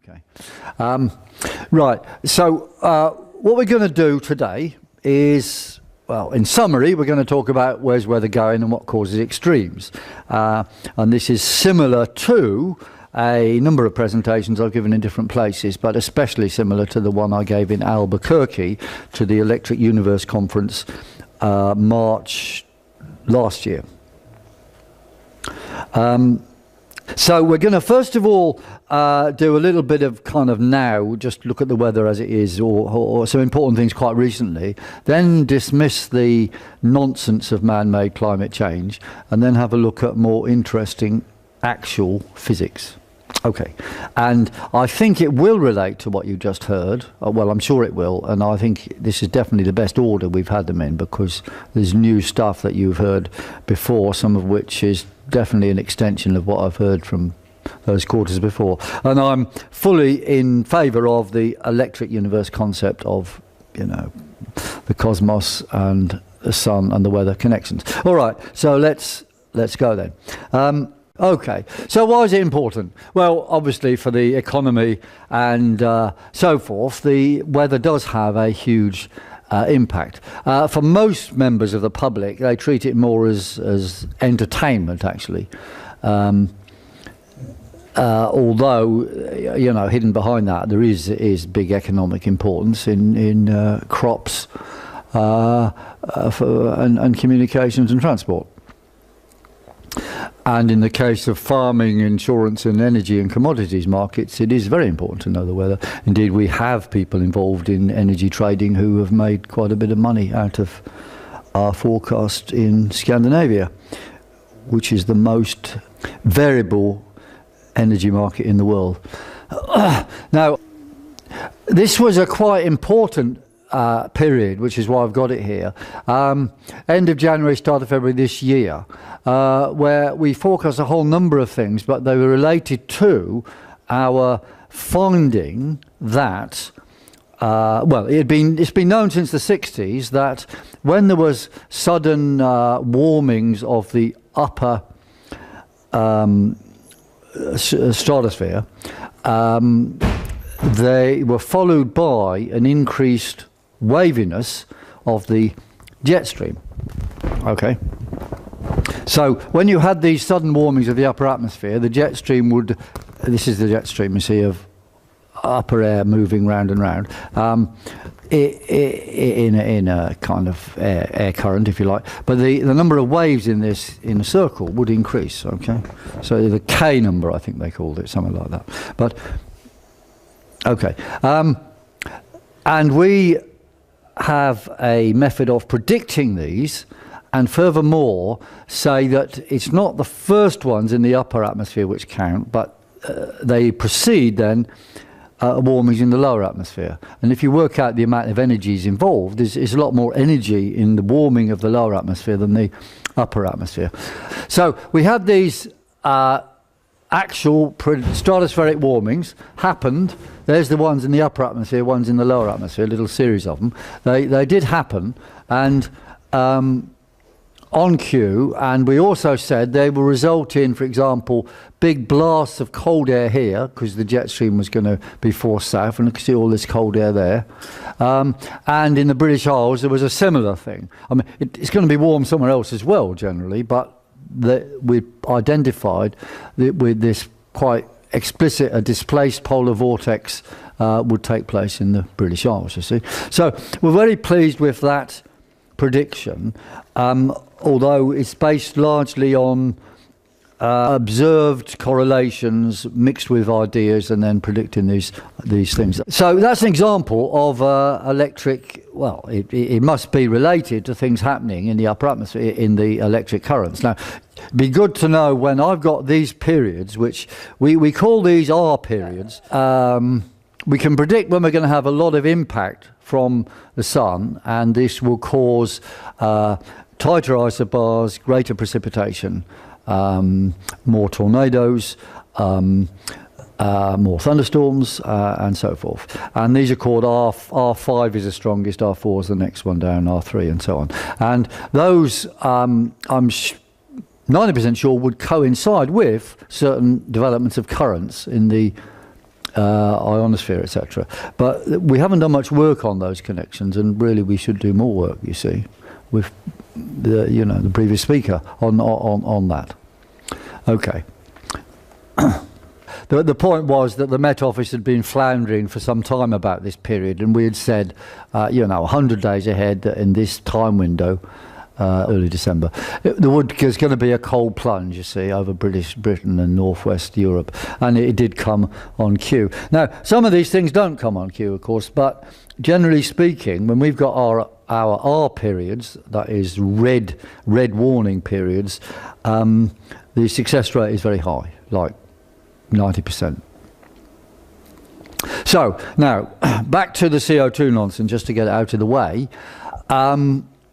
Okay. Right. So what we're going to do today is, well, in summary, we're going to talk about where's weather going and what causes extremes. And this is similar to a number of presentations I've given in different places, but especially similar to the one I gave in Albuquerque to the Electric Universe Conference March last year. So we're going to first of all do a little bit of kind of now, just look at the weather as it is, or some important things quite recently, then dismiss the nonsense of man-made climate change, and then have a look at more interesting actual physics. Okay, and I think it will relate to what you just heard. Well, I'm sure it will, and I think this is definitely the best order we've had them in, because there's new stuff that you've heard before, some of which is definitely an extension of what I've heard from those quarters before. And I'm fully in favour of the electric universe concept of, you know, the cosmos and the sun and the weather connections. All right, so let's go then. Okay, so why is it important? Well, obviously for the economy and so forth, the weather does have a huge impact. For most members of the public, they treat it more as entertainment, actually. Although, you know, hidden behind that, there is big economic importance in crops and communications and transport. And in the case of farming, insurance and energy and commodities markets, it is very important to know the weather. Indeed, we have people involved in energy trading who have made quite a bit of money out of our forecast in Scandinavia, which is the most variable energy market in the world. Now, this was a quite important period, which is why I've got it here. End of January, start of February this year, where we forecast a whole number of things, but they were related to our finding that, well, it's been known since the 60s that when there was sudden warmings of the upper stratosphere, they were followed by an increased waviness of the jet stream. Okay, so when you had these sudden warmings of the upper atmosphere, the jet stream would, this is the jet stream you see of upper air moving round and round, in a kind of air current, if you like, but the number of waves in a circle would increase. Okay, so the K number, I think they called it, something like that. But okay, and we have a method of predicting these, and furthermore say that it's not the first ones in the upper atmosphere which count, but they precede then warmings in the lower atmosphere. And if you work out the amount of energies involved, there's a lot more energy in the warming of the lower atmosphere than the upper atmosphere. So we had these actual stratospheric warmings happened. There's the ones in the upper atmosphere, ones in the lower atmosphere, a little series of them. They did happen, and on cue, and we also said they will result in, for example, big blasts of cold air here, because the jet stream was going to be forced south, and you can see all this cold air there. And in the British Isles, there was a similar thing. I mean, it's going to be warm somewhere else as well, generally, but we identified that with this quite explicit, a displaced polar vortex would take place in the British Isles, you see. So we're very pleased with that prediction, although it's based largely on observed correlations mixed with ideas and then predicting these things. So that's an example of electric, well, it must be related to things happening in the upper atmosphere, in the electric currents. Now, it'd be good to know when I've got these periods, which we call these R periods, we can predict when we're going to have a lot of impact from the sun, and this will cause tighter isobars, greater precipitation, more tornadoes, more thunderstorms, and so forth. And these are called R5 is the strongest, R4 is the next one down, R3 and so on. And those, I'm 90% sure, would coincide with certain developments of currents in the ionosphere, etc. But we haven't done much work on those connections, and really we should do more work, you see, with the previous speaker on that. Okay. The point was that the Met Office had been floundering for some time about this period, and we had said, 100 days ahead in this time window, early December, there's going to be a cold plunge, you see, over Britain and northwest Europe, and it did come on cue. Now, some of these things don't come on cue, of course, but generally speaking, when we've got our R periods, that is red warning periods, the success rate is very high, like 90%. So, now, back to the CO2 nonsense, just to get it out of the way.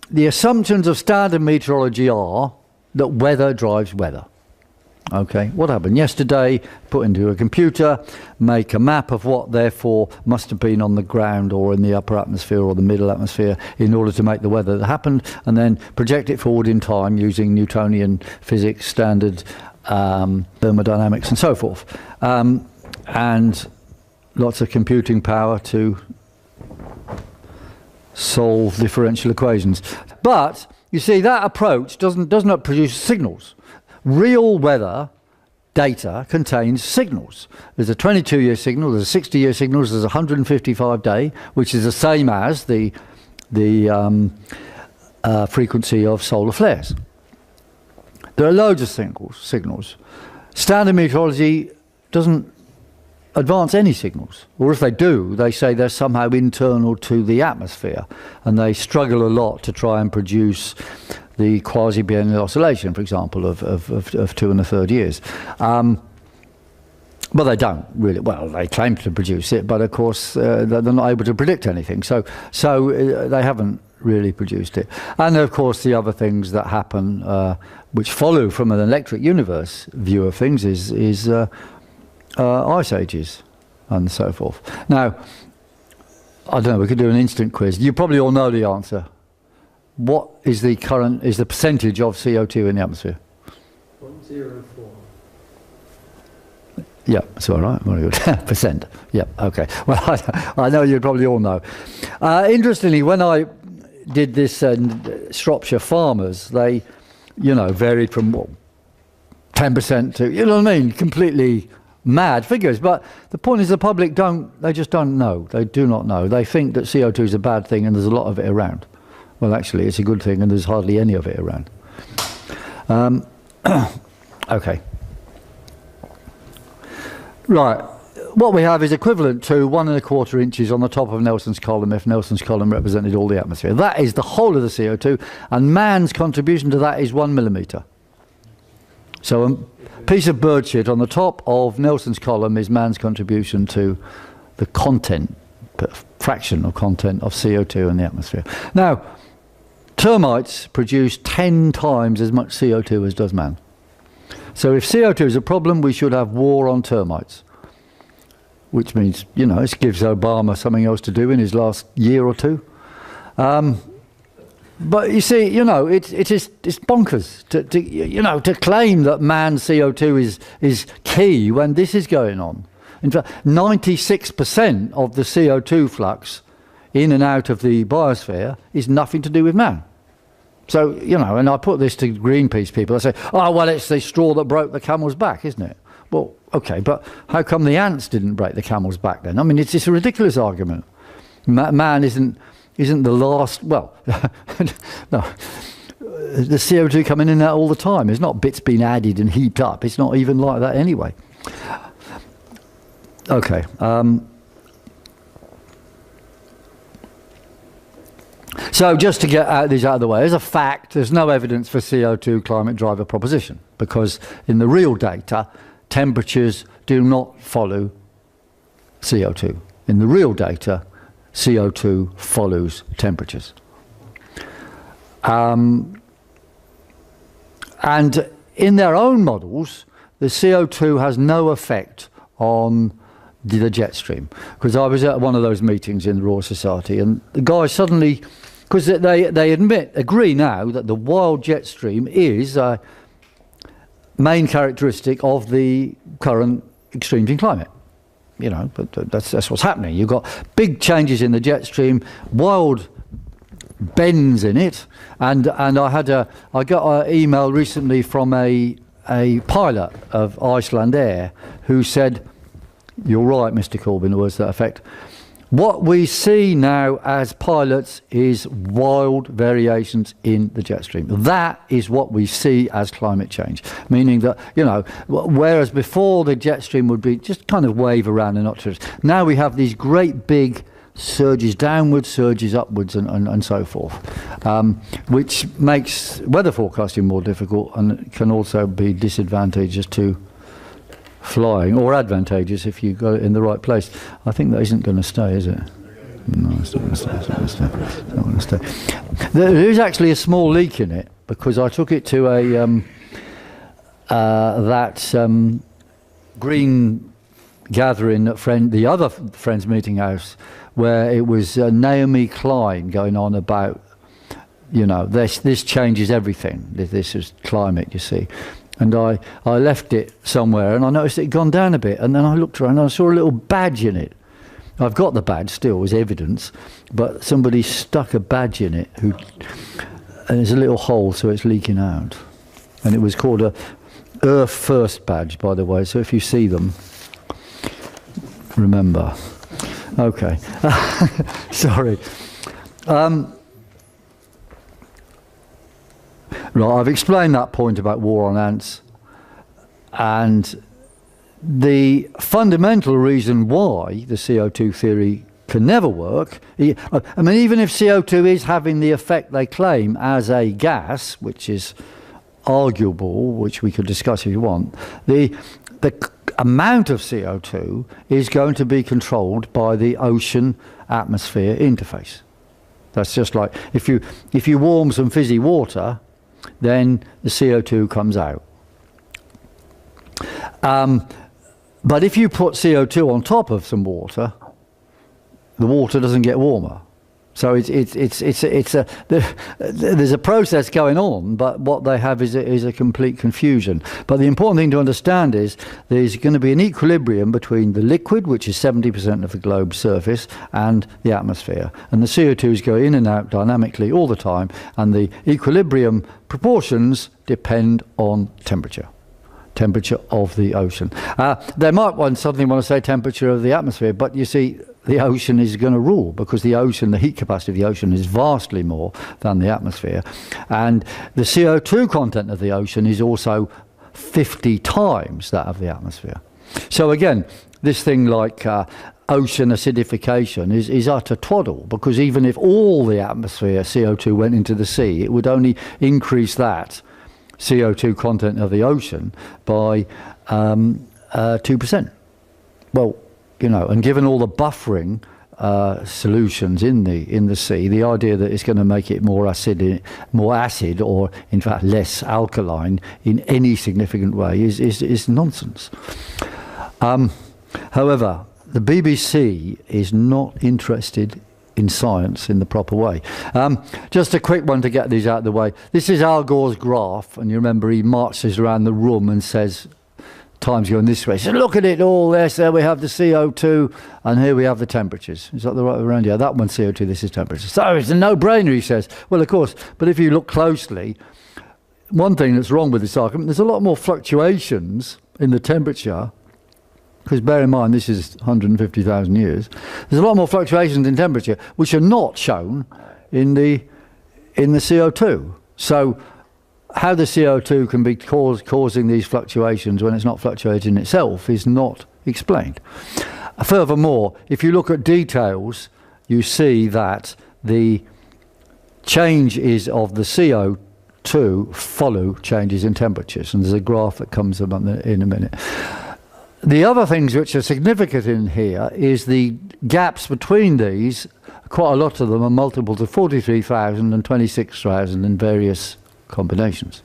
The assumptions of standard meteorology are that weather drives weather. Okay, what happened yesterday, put into a computer, make a map of what therefore must have been on the ground or in the upper atmosphere or the middle atmosphere in order to make the weather that happened, and then project it forward in time using Newtonian physics, standard thermodynamics and so forth. And lots of computing power to solve differential equations. But you see, that approach does not produce signals. Real weather data contains signals. There's a 22-year signal, there's a 60-year signal, there's a 155-day, which is the same as the frequency of solar flares. There are loads of signals. Standard meteorology doesn't advance any signals, or if they do, they say they're somehow internal to the atmosphere, and they struggle a lot to try and produce the quasi-biennial oscillation, for example, of 2 1/3 years. But they don't really. Well, they claim to produce it, but of course they're not able to predict anything. So they haven't really produced it. And of course, the other things that happen, which follow from an electric universe view of things, is ice ages and so forth. Now, I don't know. We could do an instant quiz. You probably all know the answer. What is the percentage of CO2 in the atmosphere? 0.04. Yeah, that's all right. Very good. Percent. Yeah, okay. Well, I know you probably all know. Interestingly, when I did this Shropshire farmers, they, varied from 10% to, you know what I mean, completely mad figures. But the point is, the public they just don't know. They do not know. They think that CO2 is a bad thing and there's a lot of it around. Well, actually, it's a good thing and there's hardly any of it around. Okay. Right. What we have is equivalent to 1 1/4 inches on the top of Nelson's column if Nelson's column represented all the atmosphere. That is the whole of the CO2, and man's contribution to that is 1 millimetre. So a piece of bird shit on the top of Nelson's column is man's contribution to the content, fraction of content of CO2 in the atmosphere. Now, termites produce 10 times as much CO2 as does man. So if CO2 is a problem, we should have war on termites. Which means, it gives Obama something else to do in his last year or two. But you see, it's bonkers to claim that man's CO2 is key when this is going on. In fact, 96% of the CO2 flux in and out of the biosphere is nothing to do with man. So, and I put this to Greenpeace people. I say, oh, well, it's the straw that broke the camel's back, isn't it? Well, okay, but how come the ants didn't break the camel's back then? I mean, it's just a ridiculous argument. Man isn't the last, well, no. The CO2 coming in and out all the time. It's not bits being added and heaped up. It's not even like that anyway. Okay. So just to get these out of the way, as a fact, there's no evidence for CO2 climate driver proposition, because in the real data, temperatures do not follow CO2. In the real data, CO2 follows temperatures. And in their own models, the CO2 has no effect on the jet stream. Because I was at one of those meetings in the Royal Society, and the guys suddenly, because they agree now that the wild jet stream is a main characteristic of the current extremes in climate. you know, but that's what's happening. You've got big changes in the jet stream, wild bends in it, and I got an email recently from a pilot of Icelandair who said, "You're right, Mr. Corbyn," the words to that effect. What we see now as pilots is wild variations in the jet stream. That is what we see as climate change, meaning that, you know, whereas before the jet stream would be just kind of wave around and not to, now we have these great big surges downwards, surges upwards, and so forth, which makes weather forecasting more difficult and can also be disadvantageous to flying, or advantageous if you got it in the right place. I think that isn't going to stay, is it? No, it's not going to stay. It's not going to stay. There is actually a small leak in it, because I took it to a green gathering at the other Friends Meeting House, where it was Naomi Klein going on about, you know, this changes everything. This is climate, you see. And I left it somewhere, and I noticed it had gone down a bit, and then I looked around and I saw a little badge in it. I've got the badge still as evidence, but somebody stuck a badge in it, and there's a little hole, so it's leaking out. And it was called a Earth First badge, by the way, so if you see them, remember. Okay. Sorry. Right, I've explained that point about war on ants, and the fundamental reason why the CO2 theory can never work, I mean, even if CO2 is having the effect they claim as a gas, which is arguable, which we could discuss if you want, the amount of CO2 is going to be controlled by the ocean-atmosphere interface. That's just like if you warm some fizzy water, then the CO2 comes out. But if you put CO2 on top of some water, the water doesn't get warmer. So there's a process going on, but what they have is a complete confusion. But the important thing to understand is there's going to be an equilibrium between the liquid, which is 70% of the globe's surface, and the atmosphere. And the CO2s go in and out dynamically all the time, and the equilibrium proportions depend on temperature of the ocean. They might suddenly want to say temperature of the atmosphere, but you see, the ocean is going to rule, because the ocean, the heat capacity of the ocean is vastly more than the atmosphere. And the CO2 content of the ocean is also 50 times that of the atmosphere. So again, this thing like ocean acidification is utter twaddle, because even if all the atmosphere CO2 went into the sea, it would only increase that CO2 content of the ocean by 2%. Well, you know, and given all the buffering solutions in the sea, the idea that it's going to make it more acid, or in fact less alkaline in any significant way is nonsense. However, the BBC is not interested in science in the proper way. Just a quick one to get these out of the way. This is Al Gore's graph, and you remember he marches around the room and says, time's going this way. So look at it all. There we have the CO2, and here we have the temperatures. Is that the right way around? Yeah, that one's CO2, this is temperature. So it's a no-brainer, he says. Well, of course, but if you look closely, one thing that's wrong with this argument, there's a lot more fluctuations in the temperature, because bear in mind, this is 150,000 years. There's a lot more fluctuations in temperature, which are not shown in the CO2. So how the CO2 can be causing these fluctuations when it's not fluctuating itself is not explained. Furthermore, if you look at details, you see that the changes of the CO2 follow changes in temperatures, and there's a graph that comes up in a minute. The other things which are significant in here is the gaps between these. Quite a lot of them are multiples of 43,000 and 26,000 in various combinations.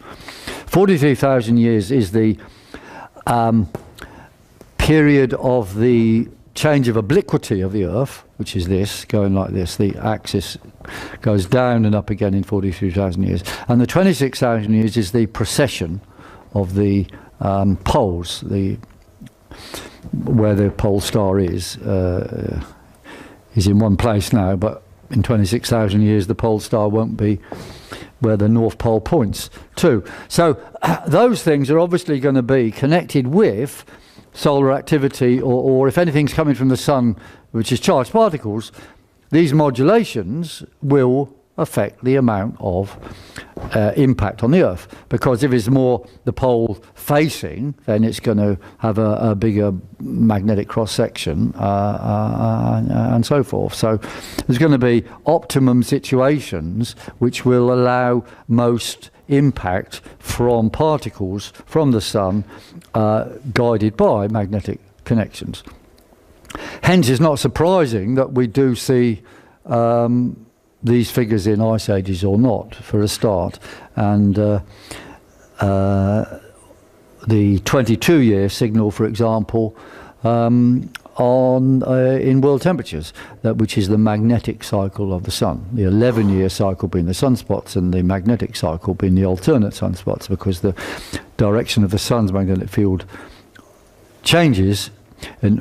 43,000 years is the period of the change of obliquity of the Earth, which is this, going like this. The axis goes down and up again in 43,000 years. And the 26,000 years is the precession of the poles, where the pole star is in one place now, but in 26,000 years the pole star won't be where the North Pole points to. So those things are obviously going to be connected with solar activity, or if anything's coming from the sun, which is charged particles, these modulations will affect the amount of impact on the Earth. Because if it's more the pole facing, then it's going to have a bigger magnetic cross-section and so forth. So there's going to be optimum situations which will allow most impact from particles from the sun guided by magnetic connections. Hence, it's not surprising that we do see these figures in ice ages or not, for a start. And the 22-year signal, for example, in world temperatures, which is the magnetic cycle of the sun. The 11-year cycle being the sunspots, and the magnetic cycle being the alternate sunspots, because the direction of the sun's magnetic field changes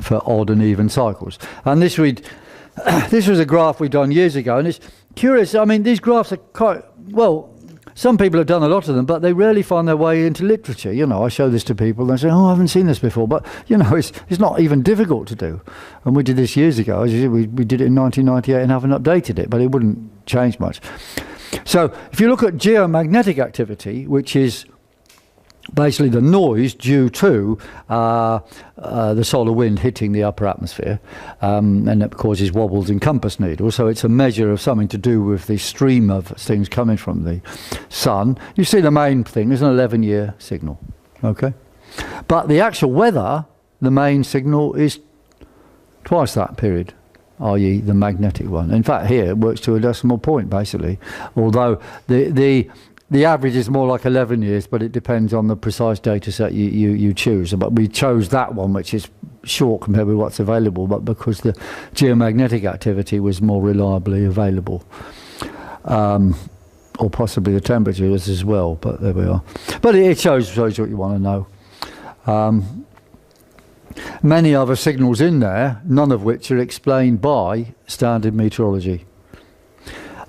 for odd and even cycles. And this was a graph we'd done years ago, and it's curious. I mean, these graphs are quite, well, some people have done a lot of them, but they rarely find their way into literature. You know, I show this to people, and they say, oh, I haven't seen this before. But, you know, it's not even difficult to do. And we did this years ago. As you see, we did it in 1998 and haven't updated it, but it wouldn't change much. So if you look at geomagnetic activity, which is basically the noise due to the solar wind hitting the upper atmosphere, and it causes wobbles in compass needles. So it's a measure of something to do with the stream of things coming from the sun. You see the main thing is an 11-year signal, okay? But the actual weather, the main signal is twice that period, i.e. the magnetic one. In fact, here it works to a decimal point, basically, although the average is more like 11 years, but it depends on the precise data set you choose. But we chose that one, which is short compared with what's available, but because the geomagnetic activity was more reliably available. Or possibly the temperatures as well, but there we are. But it shows what you want to know. Many other signals in there, none of which are explained by standard meteorology.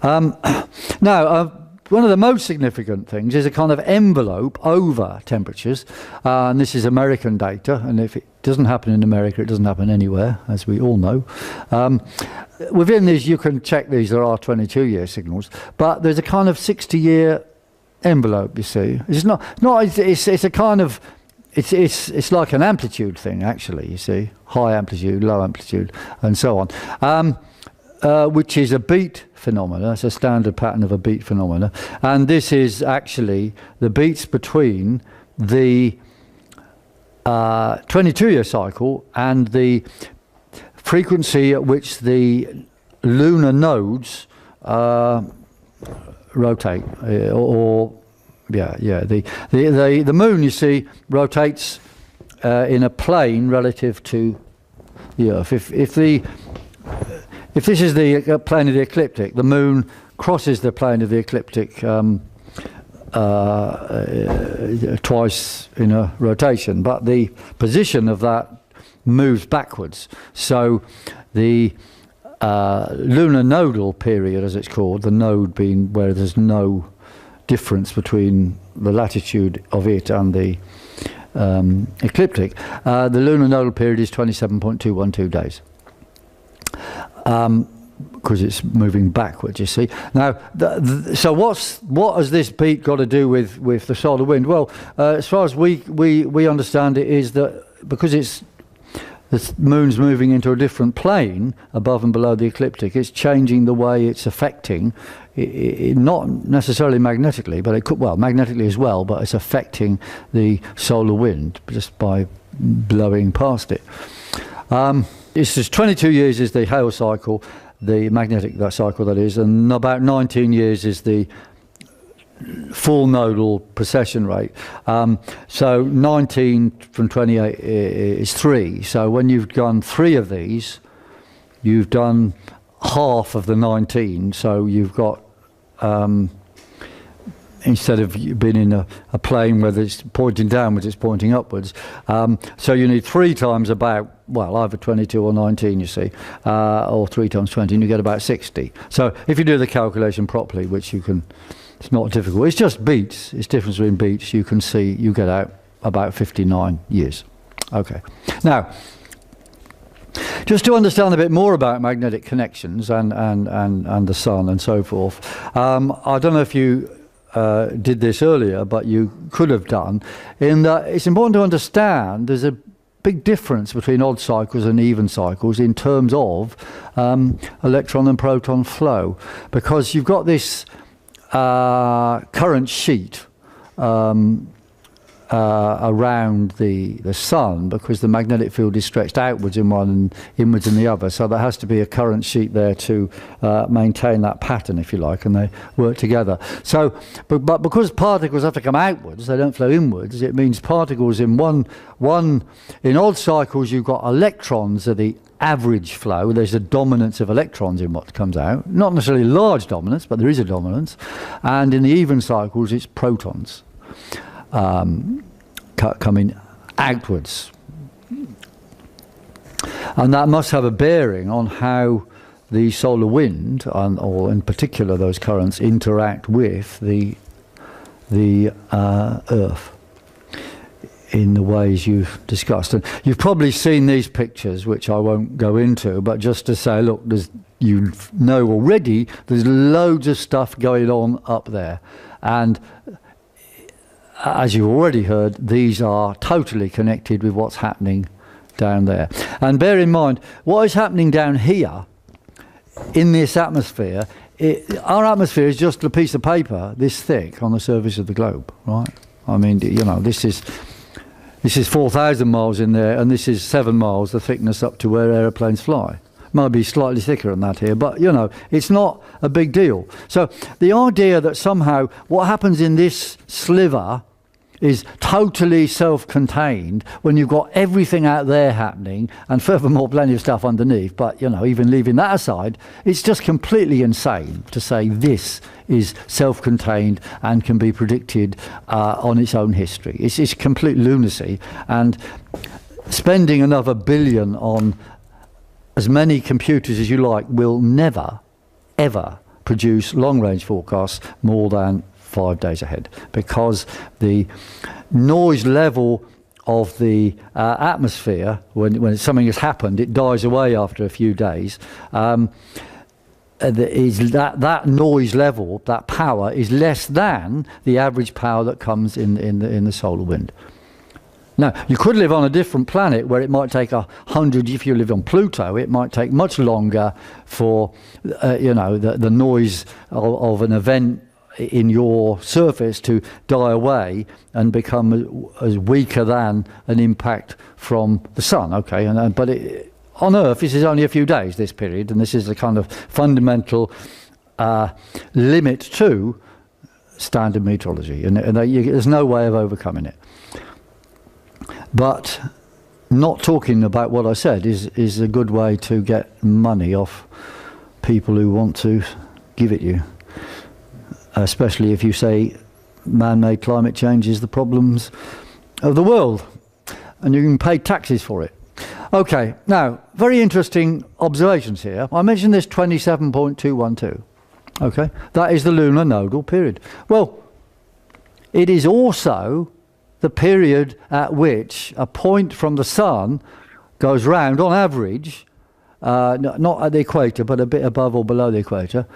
Now, one of the most significant things is a kind of envelope over temperatures, and this is American data, and if it doesn't happen in America, it doesn't happen anywhere, as we all know. Within these, you can check these, there are 22-year signals, but there's a kind of 60-year envelope, you see. It's a kind of, it's like an amplitude thing, actually, you see. High amplitude, low amplitude, and so on. Which is a beat phenomena. It's a standard pattern of a beat phenomena, and this is actually the beats between the 22-year cycle and the frequency at which the lunar nodes rotate, the moon, you see, rotates in a plane relative to the Earth. If this is the plane of the ecliptic, the moon crosses the plane of the ecliptic twice in a rotation, but the position of that moves backwards. So the lunar nodal period, as it's called, the node being where there's no difference between the latitude of it and the ecliptic, the lunar nodal period is 27.212 days. Because it's moving backwards, you see. Now, so what has this beat got to do with the solar wind? Well, as far as we understand it, is that because the moon's moving into a different plane above and below the ecliptic, it's changing the way it's affecting, not necessarily magnetically, but it could, well, magnetically as well, but it's affecting the solar wind just by blowing past it. This is 22 years is the Hale cycle, the magnetic cycle that is, and about 19 years is the full nodal precession rate. So 19 from 28 is 3. So when you've done 3 of these, you've done half of the 19. So you've got instead of being in a plane where it's pointing downwards, it's pointing upwards. So you need 3 times about, well, either 22 or 19, you see, or 3 times 20, and you get about 60. So if you do the calculation properly, which you can, it's not difficult. It's just beats. It's difference between beats. You can see you get out about 59 years. Okay. Now, just to understand a bit more about magnetic connections and the sun and so forth, I don't know if you did this earlier, but you could have done. In that it's important to understand there's a big difference between odd cycles and even cycles in terms of electron and proton flow, because you've got this current sheet around the sun, because the magnetic field is stretched outwards in one and inwards in the other, so there has to be a current sheet there to maintain that pattern, if you like, and they work together. So but because particles have to come outwards, they don't flow inwards, it means particles in one in odd cycles you've got electrons are the average flow. There's a dominance of electrons in what comes out, not necessarily large dominance, but there is a dominance. And in the even cycles it's protons coming outwards, and that must have a bearing on how the solar wind, or in particular those currents, interact with the Earth in the ways you've discussed. And you've probably seen these pictures, which I won't go into, but just to say, look, you know already there's loads of stuff going on up there, and as you've already heard, these are totally connected with what's happening down there. And bear in mind, what is happening down here in this atmosphere, our atmosphere is just a piece of paper this thick on the surface of the globe, right? I mean, you know, this is 4,000 miles in there, and this is 7 miles, the thickness up to where aeroplanes fly. Might be slightly thicker than that here, but, you know, it's not a big deal. So the idea that somehow what happens in this sliver is totally self-contained when you've got everything out there happening, and furthermore plenty of stuff underneath, but, you know, even leaving that aside, it's just completely insane to say this is self-contained and can be predicted on its own history. It's complete lunacy, and spending another billion on as many computers as you like will never, ever produce long-range forecasts more than 5 days ahead, because the noise level of the atmosphere, when something has happened, it dies away after a few days. That noise level, that power, is less than the average power that comes in the solar wind. Now, you could live on a different planet where it might take 100, if you live on Pluto, it might take much longer for, you know, the noise of an event in your surface to die away and become as weaker than an impact from the sun. Okay, but on Earth, this is only a few days, this period, and this is a kind of fundamental limit to standard meteorology, and there's no way of overcoming it. But not talking about what I said is a good way to get money off people who want to give it you, especially if you say man-made climate change is the problems of the world, and you can pay taxes for it. Okay, now, very interesting observations here. I mentioned this 27.212. Okay, that is the lunar nodal period. Well, it is also the period at which a point from the sun goes round, on average, not at the equator, but a bit above or below the equator,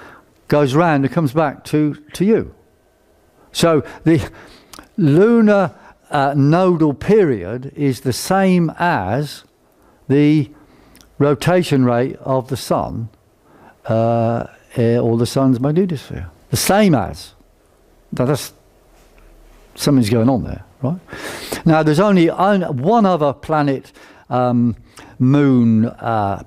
goes round and comes back to you. So the lunar nodal period is the same as the rotation rate of the sun or the sun's magnetosphere. The same as. That's something's going on there, right? Now, there's only one other planet moon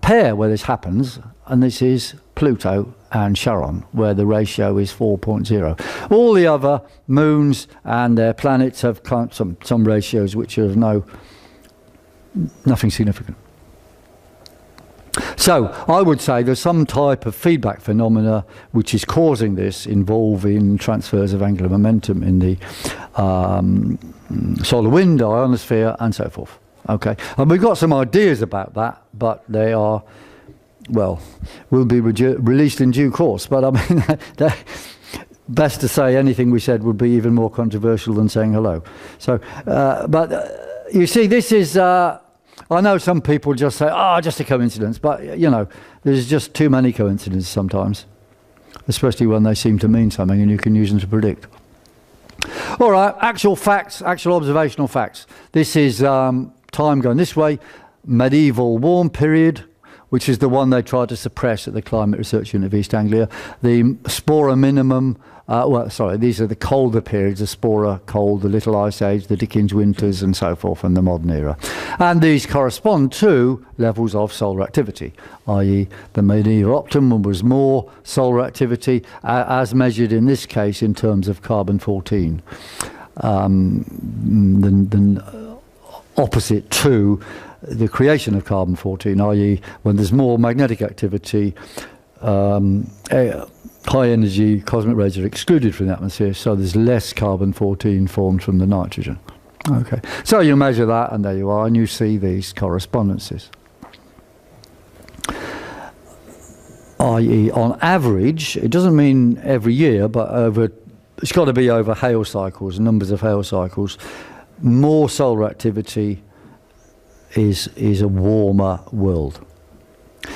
pair where this happens, and this is Pluto and Charon, where the ratio is 4.0. All the other moons and their planets have some ratios which are of nothing significant. So I would say there's some type of feedback phenomena which is causing this, involving transfers of angular momentum in the solar wind, ionosphere, and so forth. Okay, and we've got some ideas about that, but they are, well, will be released in due course. But I mean, best to say anything we said would be even more controversial than saying hello. So, you see, this is. I know some people just say, just a coincidence, but, you know, there's just too many coincidences sometimes, especially when they seem to mean something and you can use them to predict. All right, actual facts, actual observational facts. This is time going this way, medieval warm period, which is the one they tried to suppress at the Climate Research Unit of East Anglia. The Spora minimum, these are the colder periods, the Spora cold, the Little Ice Age, the Dickens winters, and so forth, and the modern era. And these correspond to levels of solar activity, i.e. the medieval optimum was more solar activity, as measured in this case in terms of carbon-14, than opposite to the creation of carbon-14, i.e. when there's more magnetic activity, high energy cosmic rays are excluded from the atmosphere, so there's less carbon-14 formed from the nitrogen. Okay, so you measure that and there you are, and you see these correspondences. I.e. on average, it doesn't mean every year, but it's got to be over hail cycles, numbers of hail cycles. More solar activity is a warmer world.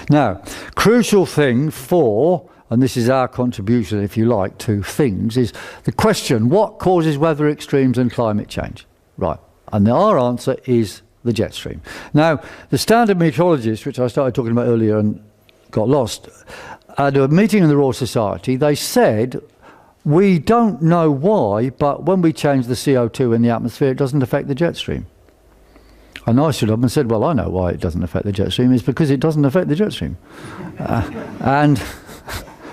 Now, crucial thing for, and this is our contribution, if you like, to things, is the question, what causes weather extremes and climate change? Right, and our answer is the jet stream. Now, the standard meteorologists, which I started talking about earlier and got lost, at a meeting in the Royal Society, they said, we don't know why, but when we change the CO2 in the atmosphere, it doesn't affect the jet stream. And I stood up and said, well, I know why it doesn't affect the jet stream. It's because it doesn't affect the jet stream. And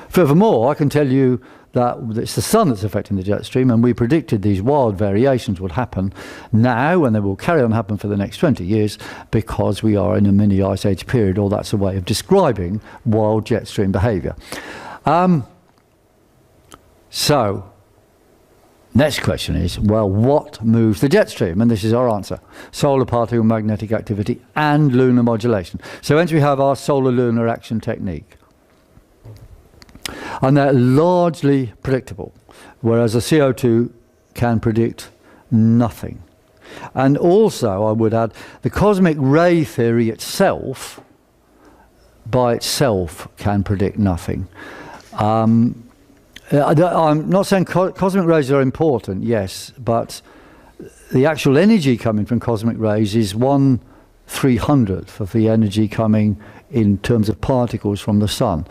furthermore, I can tell you that it's the sun that's affecting the jet stream, and we predicted these wild variations would happen now, and they will carry on happen for the next 20 years because we are in a mini ice age period, or that's a way of describing wild jet stream behaviour. So, next question is, well, what moves the jet stream? And this is our answer. Solar particle magnetic activity and lunar modulation. So hence we have our solar lunar action technique. And they're largely predictable, whereas a CO2 can predict nothing. And also, I would add, the cosmic ray theory itself, by itself, can predict nothing. I'm not saying cosmic rays are important, yes, but the actual energy coming from cosmic rays is 1/300th of the energy coming in terms of particles from the sun.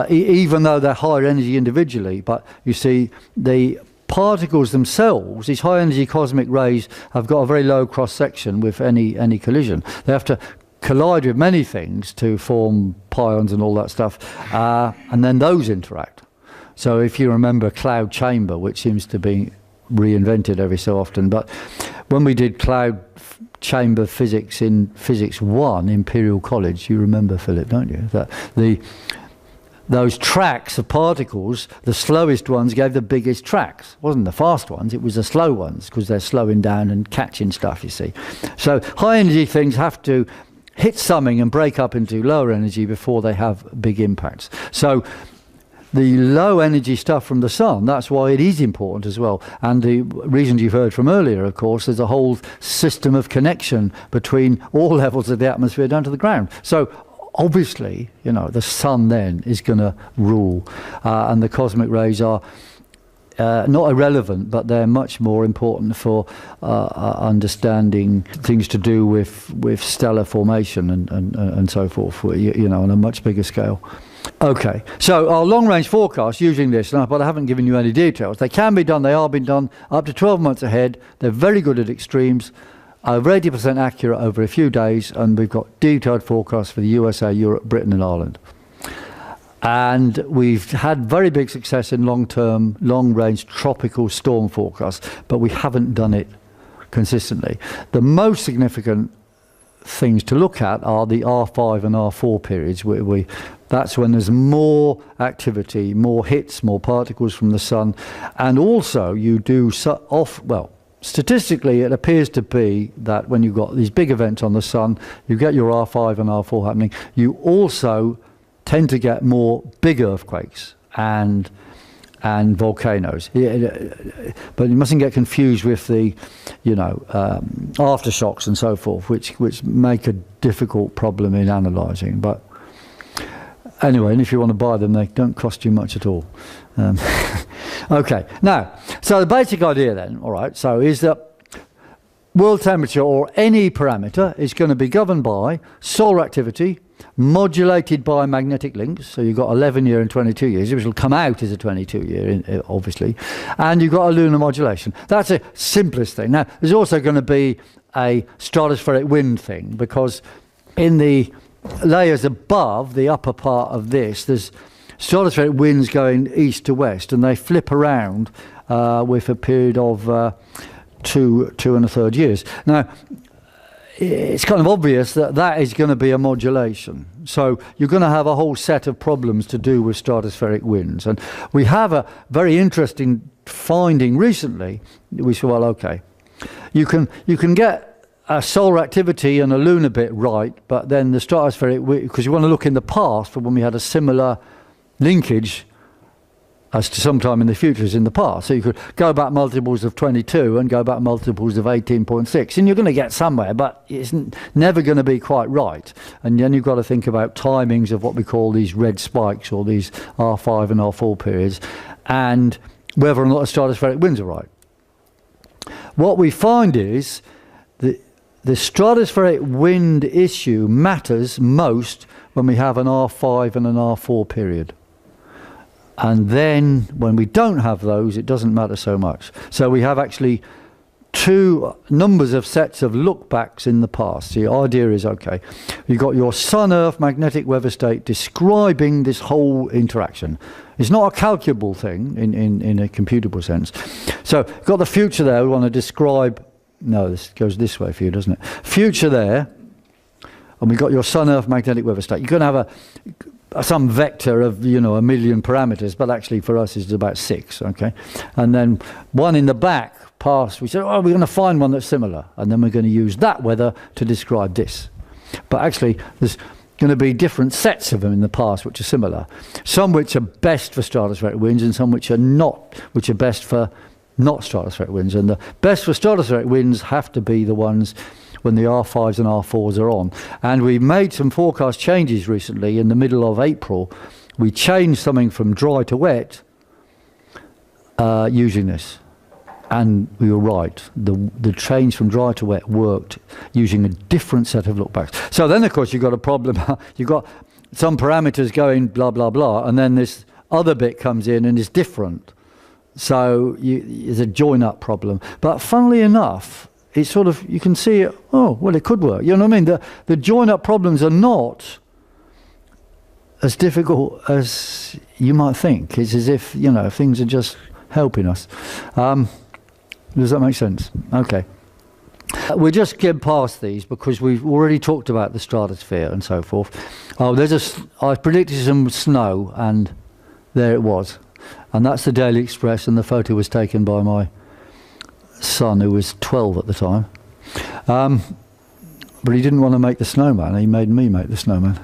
Even though they're higher energy individually, but you see, the particles themselves, these high energy cosmic rays, have got a very low cross section with any collision. They have to collide with many things to form pions and all that stuff, and then those interact. So if you remember cloud chamber, which seems to be reinvented every so often, but when we did cloud chamber physics in Physics 1, Imperial College, you remember, Philip, don't you? That those tracks of particles, the slowest ones gave the biggest tracks. It wasn't the fast ones, it was the slow ones, because they're slowing down and catching stuff, you see. So high energy things have to hit something and break up into lower energy before they have big impacts. So the low energy stuff from the sun, that's why it is important as well. And the reasons you've heard from earlier, of course, there's a whole system of connection between all levels of the atmosphere down to the ground. So obviously, you know, the sun then is going to rule, and the cosmic rays are not irrelevant, but they're much more important for understanding things to do with stellar formation and so forth, you know, on a much bigger scale. Okay, so our long-range forecast using this, but I haven't given you any details. They can be done, they are being done up to 12 months ahead. They're very good at extremes, over 80% accurate over a few days, and we've got detailed forecasts for the USA, Europe, Britain and Ireland. And we've had very big success in long-term, long-range tropical storm forecasts, but we haven't done it consistently. The most significant things to look at are the R5 and R4 periods. That's when there's more activity, more hits, more particles from the sun, and also you do statistically, it appears to be that when you've got these big events on the sun, you get your R5 and R4 happening. You also tend to get more big earthquakes and volcanoes. But you mustn't get confused with the, aftershocks and so forth, which make a difficult problem in analysing. But anyway, and if you want to buy them, they don't cost you much at all. Okay, now, so the basic idea then, all right, so is that world temperature or any parameter is going to be governed by solar activity, modulated by magnetic links. So you've got 11 year and 22 years, which will come out as a 22 year, obviously. And you've got a lunar modulation. That's the simplest thing. Now, there's also going to be a stratospheric wind thing, because in the layers above the upper part of this, there's stratospheric winds going east to west, and they flip around with a period of 2 1/3 years. Now, it's kind of obvious that is going to be a modulation. So you're going to have a whole set of problems to do with stratospheric winds. And we have a very interesting finding recently. We said, well, okay, you can get a solar activity and a lunar bit right, but then the stratospheric, because you want to look in the past for when we had a similar linkage as to sometime in the future as in the past. So you could go back multiples of 22 and go back multiples of 18.6, and you're going to get somewhere, but it's never going to be quite right. And then you've got to think about timings of what we call these red spikes, or these R5 and R4 periods, and whether or not the stratospheric winds are right. What we find is that the stratospheric wind issue matters most when we have an R5 and an R4 period. And then when we don't have those, it doesn't matter so much. So we have actually two numbers of sets of look-backs in the past. The idea is, okay, you've got your Sun-Earth magnetic weather state describing this whole interaction. It's not a calculable thing in a computable sense. So you've got the future there. We want to describe... No, this goes this way for you, doesn't it? Future there, and we've got your Sun-Earth magnetic weather state. You're going to have some vector of, a million parameters, but actually for us it's about 6, okay? And then one in the back past, we said, oh, we're going to find one that's similar, and then we're going to use that weather to describe this. But actually, there's going to be different sets of them in the past which are similar. Some which are best for stratospheric winds, and some which are not, which are best for not stratospheric winds. And the best for stratospheric winds have to be the ones when the R5s and R4s are on. And we made some forecast changes recently in the middle of April. We changed something from dry to wet using this. And we were right. The change from dry to wet worked using a different set of lookbacks. So then, of course, you've got a problem. You've got some parameters going blah, blah, blah, and then this other bit comes in and is different. So it's a join-up problem. But funnily enough, it's sort of, you can see it, oh, well, it could work. You know what I mean? The join-up problems are not as difficult as you might think. It's as if, things are just helping us. Does that make sense? Okay. We'll just get past these because we've already talked about the stratosphere and so forth. Oh, I predicted some snow, and there it was. And that's the Daily Express, and the photo was taken by my son, who was 12 at the time. But he didn't want to make the snowman. He made me make the snowman.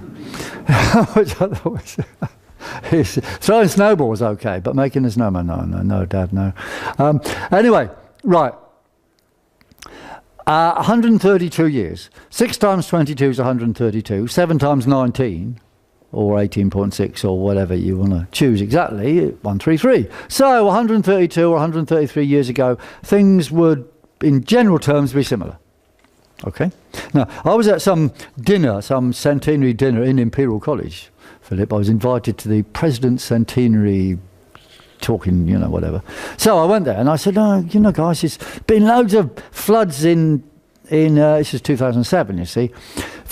Which I thought was... Throwing snowballs, okay, but making a snowman, no, Dad, no. Anyway, right. 132 years. 6 times 22 is 132. 7 times 19... or 18.6 or whatever you want to choose exactly, 133. So 132 or 133 years ago, things would, in general terms, be similar. Okay? Now, I was at some dinner, some centenary dinner in Imperial College, Philip. I was invited to the President's Centenary talking, whatever. So I went there and I said, oh, guys, there's been loads of floods in this is 2007, you see.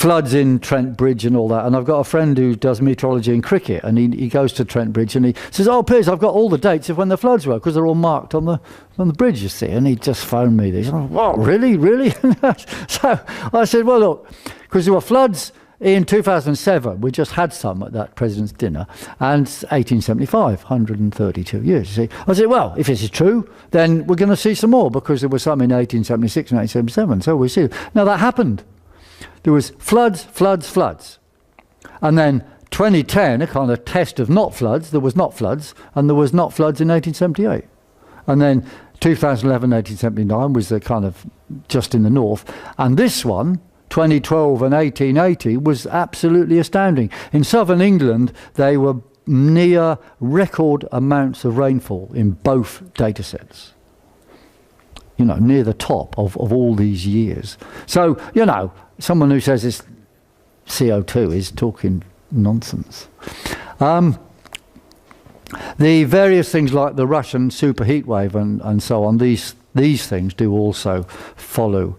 floods in Trent Bridge and all that. And I've got a friend who does meteorology and cricket, and he goes to Trent Bridge and he says, "Oh, Piers, I've got all the dates of when the floods were, because they're all marked on the bridge, you see." And he just phoned me these. "What, really? So I said, "Well, look, because there were floods in 2007, we just had some at that President's Dinner, and 1875, 132 years, you see." I said, "Well, if this is true, then we're going to see some more, because there was some in 1876 and 1877, so we'll see." Now, that happened. There was floods. And then 2010, a kind of test of not floods, there was not floods, and there was not floods in 1878. And then 2011, 1879 was the kind of just in the north. And this one, 2012 and 1880, was absolutely astounding. In southern England, they were near record amounts of rainfall in both data sets. You know, near the top of all these years. So, you know, someone who says it's CO2 is talking nonsense. The various things like the Russian superheat wave and so on, these things do also follow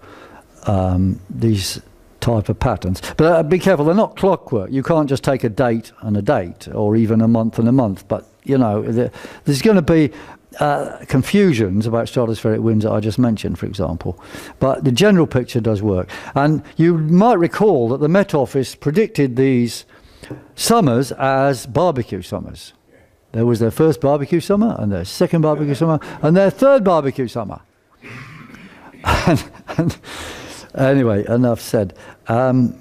these type of patterns. But be careful, they're not clockwork. You can't just take a date and a date, or even a month and a month. But, you know, there's going to be confusions about stratospheric winds that I just mentioned, for example. But the general picture does work. And you might recall that the Met Office predicted these summers as barbecue summers. There was their first barbecue summer, and their second barbecue summer, and their third barbecue summer. and anyway, enough said. The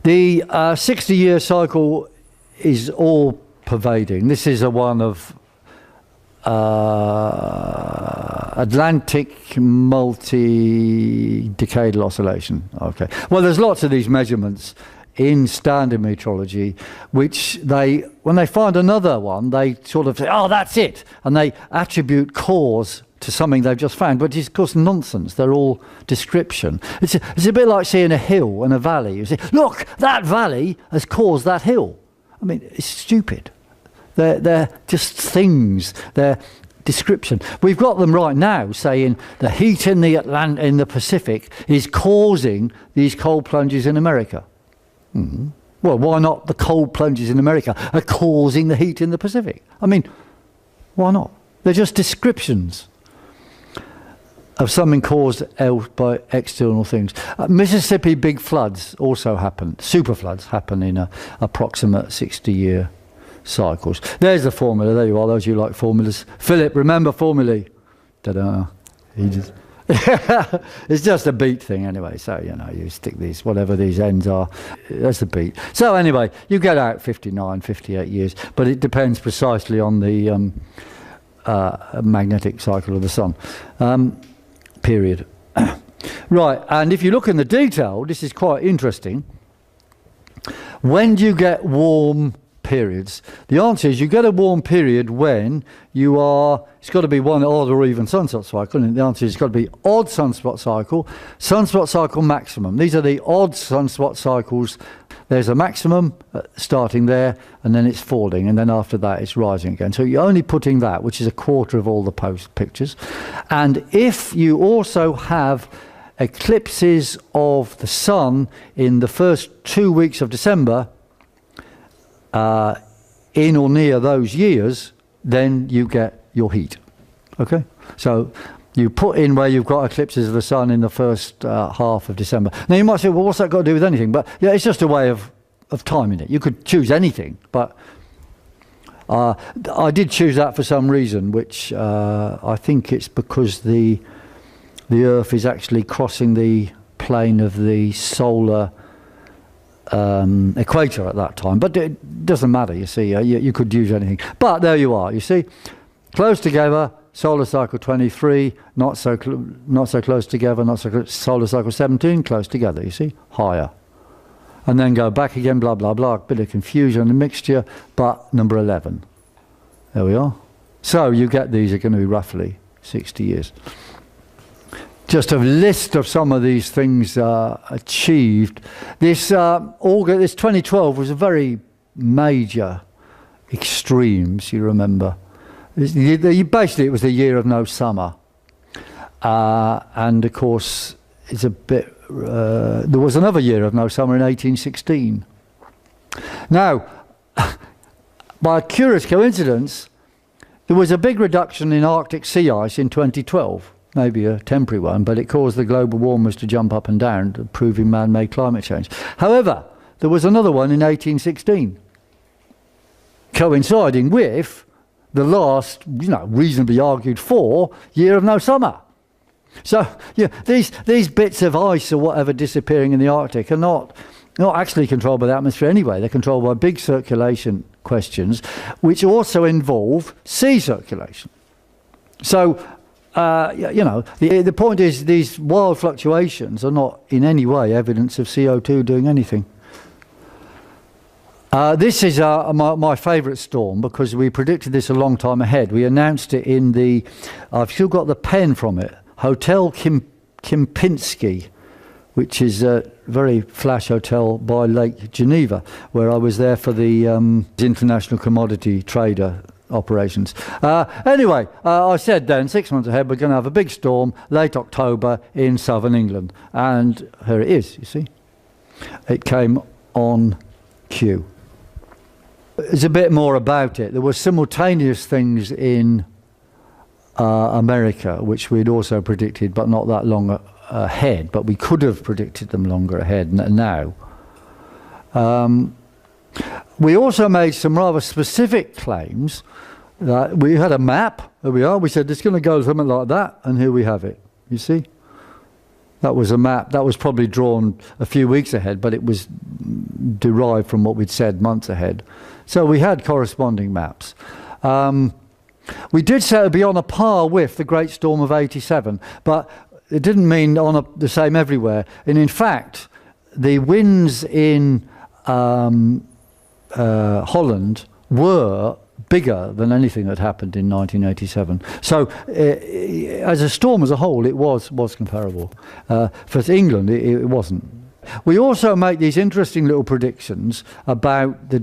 60-year cycle is all pervading. This is a one of Atlantic multi-decadal oscillation. Okay. Well, there's lots of these measurements in standard meteorology, which when they find another one, they sort of say, "Oh, that's it," and they attribute cause to something they've just found, but it's of course nonsense. They're all description. It's a bit like seeing a hill and a valley. You say, "Look, that valley has caused that hill." I mean, it's stupid. They're just things. They're description. We've got them right now saying the heat in the Pacific is causing these cold plunges in America. Mm-hmm. Well, why not the cold plunges in America are causing the heat in the Pacific? I mean, why not? They're just descriptions of something caused by external things. Mississippi big floods also happen. Super floods happen in approximate 60-year cycles. There's the formula. There you are. Those of you like formulas. Philip, remember formulae. Ta-da. He just it's just a beat thing anyway. So, you know, you stick these, whatever these ends are, that's a beat. So anyway, you get out 59, 58 years, but it depends precisely on the magnetic cycle of the sun. Period. Right, and if you look in the detail, this is quite interesting. When do you get warm periods? The answer is you get a warm period when you are, it's got to be one odd or even sunspot cycle, and the answer is it's got to be odd sunspot cycle maximum. These are the odd sunspot cycles. There's a maximum starting there, and then it's falling, and then after that it's rising again. So you're only putting that, which is a quarter of all the post pictures. And if you also have eclipses of the sun in the first 2 weeks of December, in or near those years, then you get your heat. Okay? So you put in where you've got eclipses of the sun in the first half of December. Now you might say, well, what's that got to do with anything? But yeah, it's just a way of timing it. You could choose anything, but I did choose that for some reason, which I think it's because the Earth is actually crossing the plane of the solar equator at that time, but it doesn't matter. You see, you could use anything. But there you are. You see, close together. Solar cycle 23, not so close together. Not so close. Solar cycle 17, close together. You see, higher, and then go back again. Blah blah blah. Bit of confusion and mixture. But number 11. There we are. So you get these are going to be roughly 60 years. Just a list of some of these things achieved. This 2012 was a very major extremes, you remember. Basically, it was the year of no summer. And of course, is a bit... there was another year of no summer in 1816. Now, by a curious coincidence, there was a big reduction in Arctic sea ice in 2012, maybe a temporary one, but it caused the global warmers to jump up and down, proving man-made climate change. However, there was another one in 1816, coinciding with the last, reasonably argued for, year of no summer. So, these bits of ice or whatever disappearing in the Arctic are not actually controlled by the atmosphere anyway. They're controlled by big circulation questions, which also involve sea circulation. So, the point is these wild fluctuations are not in any way evidence of CO2 doing anything. This is my favourite storm because we predicted this a long time ahead. We announced it in the, I've still got the pen from it, Hotel Kempinski, which is a very flash hotel by Lake Geneva, where I was there for the international commodity trader operations. Anyway, I said then, 6 months ahead, we're going to have a big storm late October in southern England. And here it is, you see. It came on cue. There's a bit more about it. There were simultaneous things in America, which we'd also predicted, but not that long ahead, but we could have predicted them longer ahead now. We also made some rather specific claims. That we had a map, there we are, we said it's going to go something like that, and here we have it, you see? That was a map, that was probably drawn a few weeks ahead, but it was derived from what we'd said months ahead. So we had corresponding maps. We did say it would be on a par with the Great Storm of '87, but it didn't mean the same everywhere. And in fact, the winds in Holland were bigger than anything that happened in 1987. So as a storm as a whole, it was comparable. For England, it wasn't. We also make these interesting little predictions about the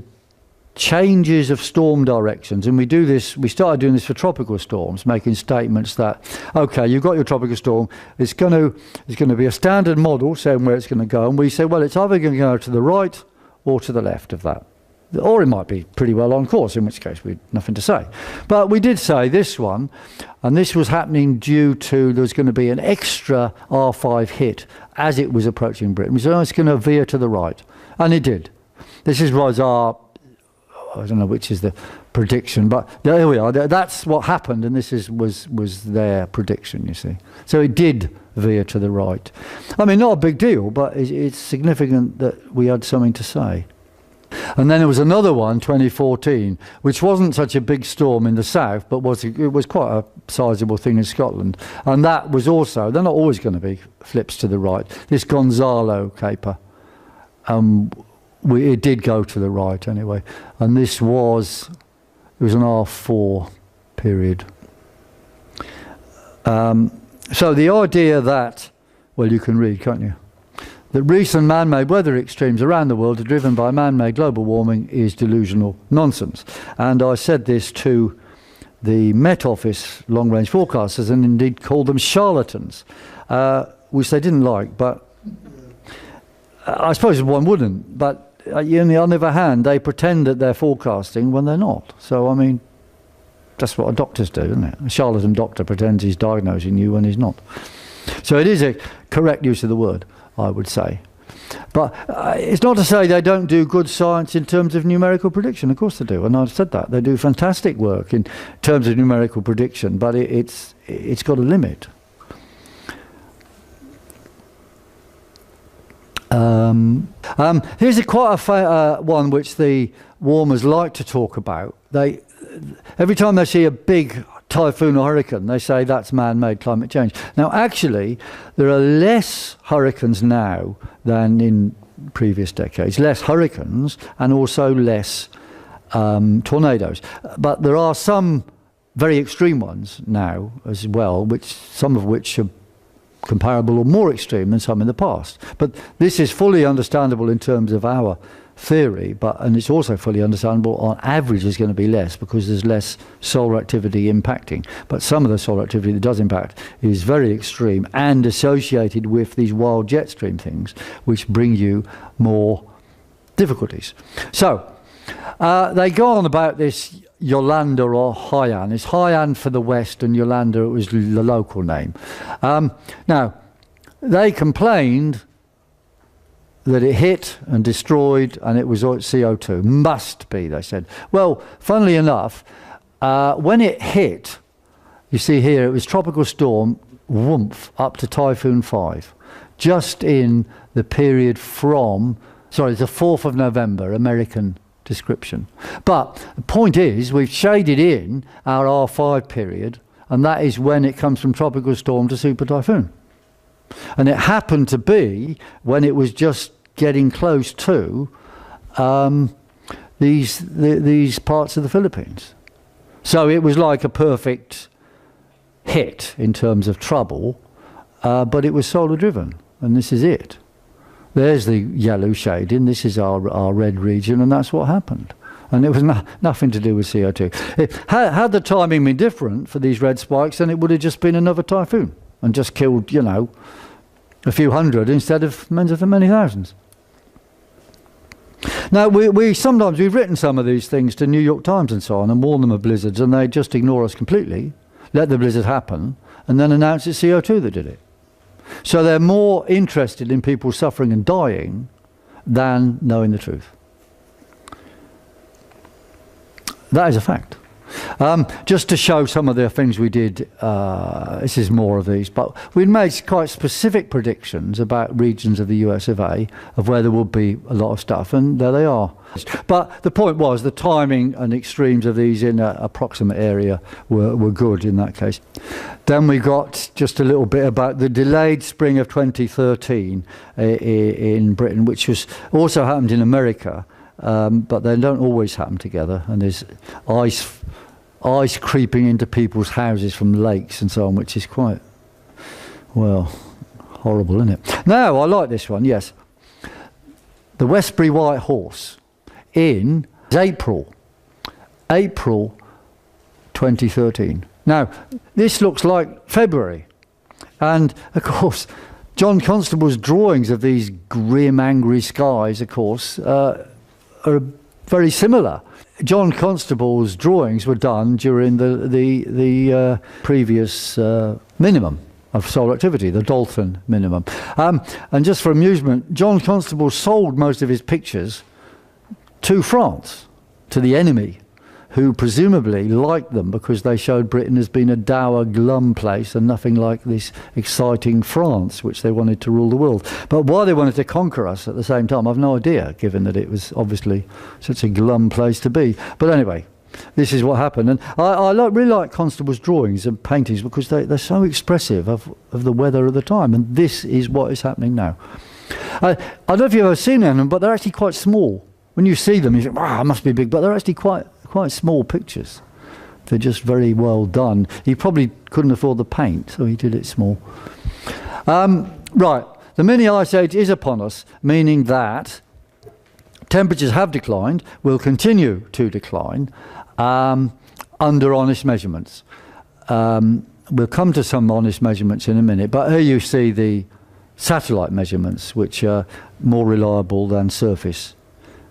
changes of storm directions, and we started doing this for tropical storms, making statements that, okay, you've got your tropical storm, it's going to be a standard model saying where it's going to go, and we say, well, it's either going to go to the right or to the left of that, or it might be pretty well on course, in which case we'd nothing to say. But we did say this one, and this was happening due to there was going to be an extra R5 hit as it was approaching Britain. We said, oh, it's going to veer to the right, and it did. This was our, I don't know which is the prediction, but there we are. That's what happened, and this was their prediction, you see. So it did veer to the right. I mean, not a big deal, but it's significant that we had something to say. And then there was another one, 2014, which wasn't such a big storm in the south, but it was quite a sizable thing in Scotland. And that was also, they're not always going to be flips to the right. This Gonzalo caper, it did go to the right anyway, and it was an R4 period. So the idea that, well, you can read, can't you? That recent man-made weather extremes around the world are driven by man-made global warming is delusional nonsense. And I said this to the Met Office long-range forecasters and indeed called them charlatans, which they didn't like, but I suppose one wouldn't, but on the other hand, they pretend that they're forecasting when they're not. So, I mean, that's what doctors do, isn't it? A charlatan doctor pretends he's diagnosing you when he's not. So it is a correct use of the word, I would say. But it's not to say they don't do good science in terms of numerical prediction. Of course they do, and I've said that. They do fantastic work in terms of numerical prediction, but it's got a limit. Here's quite a one which the warmers like to talk about. Every time they see a big typhoon or hurricane, they say that's man-made climate change. Now, actually, there are less hurricanes now than in previous decades. Less hurricanes and also less tornadoes. But there are some very extreme ones now as well, some of which are comparable or more extreme than some in the past. But this is fully understandable in terms of our theory, and it's also fully understandable, on average is going to be less because there's less solar activity impacting. But some of the solar activity that does impact is very extreme and associated with these wild jet stream things, which bring you more difficulties. So they go on about this Yolanda or Haiyan. It's Haiyan for the west, and Yolanda, it was the local name. Now, they complained that it hit and destroyed, and it was CO2. Must be, they said. Well, funnily enough, when it hit, you see here, it was tropical storm, Wumph, up to Typhoon 5, just in the period from, sorry, the 4th of November, American description. But the point is, we've shaded in our R5 period, and that is when it comes from tropical storm to super typhoon. And it happened to be when it was just getting close to these parts of the Philippines. So it was like a perfect hit in terms of trouble, but it was solar driven, and this is it. There's the yellow shading, this is our red region, and that's what happened. And it was nothing to do with CO2. Had the timing been different for these red spikes, then it would have just been another typhoon and just killed, you know, a few hundred instead of many thousands. Now, sometimes we've written some of these things to New York Times and so on and warn them of blizzards, and they just ignore us completely, let the blizzard happen, and then announce it's CO2 that did it. So they're more interested in people suffering and dying than knowing the truth. That is a fact. Just to show some of the things we did, this is more of these, but we made quite specific predictions about regions of the US of A, of where there would be a lot of stuff, and there they are. But the point was the timing and extremes of these in a proximate area were good in that case. Then we got just a little bit about the delayed spring of 2013 in Britain, which was also happened in America, but they don't always happen together, and there's ice creeping into people's houses from lakes and so on, which is quite, well, horrible, isn't it? Now, I like this one, yes. The Westbury White Horse in April 2013. Now, this looks like February. And, of course, John Constable's drawings of these grim, angry skies, of course, are very similar. John Constable's drawings were done during the previous minimum of solar activity, the Dalton minimum. And just for amusement, John Constable sold most of his pictures to France, to the enemy, who presumably liked them because they showed Britain as being a dour, glum place and nothing like this exciting France, which they wanted to rule the world. But why they wanted to conquer us at the same time, I've no idea, given that it was obviously such a glum place to be. But anyway, this is what happened. And I really like Constable's drawings and paintings because they're so expressive of the weather of the time. And this is what is happening now. I don't know if you've ever seen them, but they're actually quite small. When you see them, you think, wow, it must be big, but they're actually quite small pictures. They're just very well done. He probably couldn't afford the paint, so he did it small. Right, the mini ice age is upon us, meaning that temperatures have declined, will continue to decline under honest measurements. We'll come to some honest measurements in a minute, but here you see the satellite measurements, which are more reliable than surface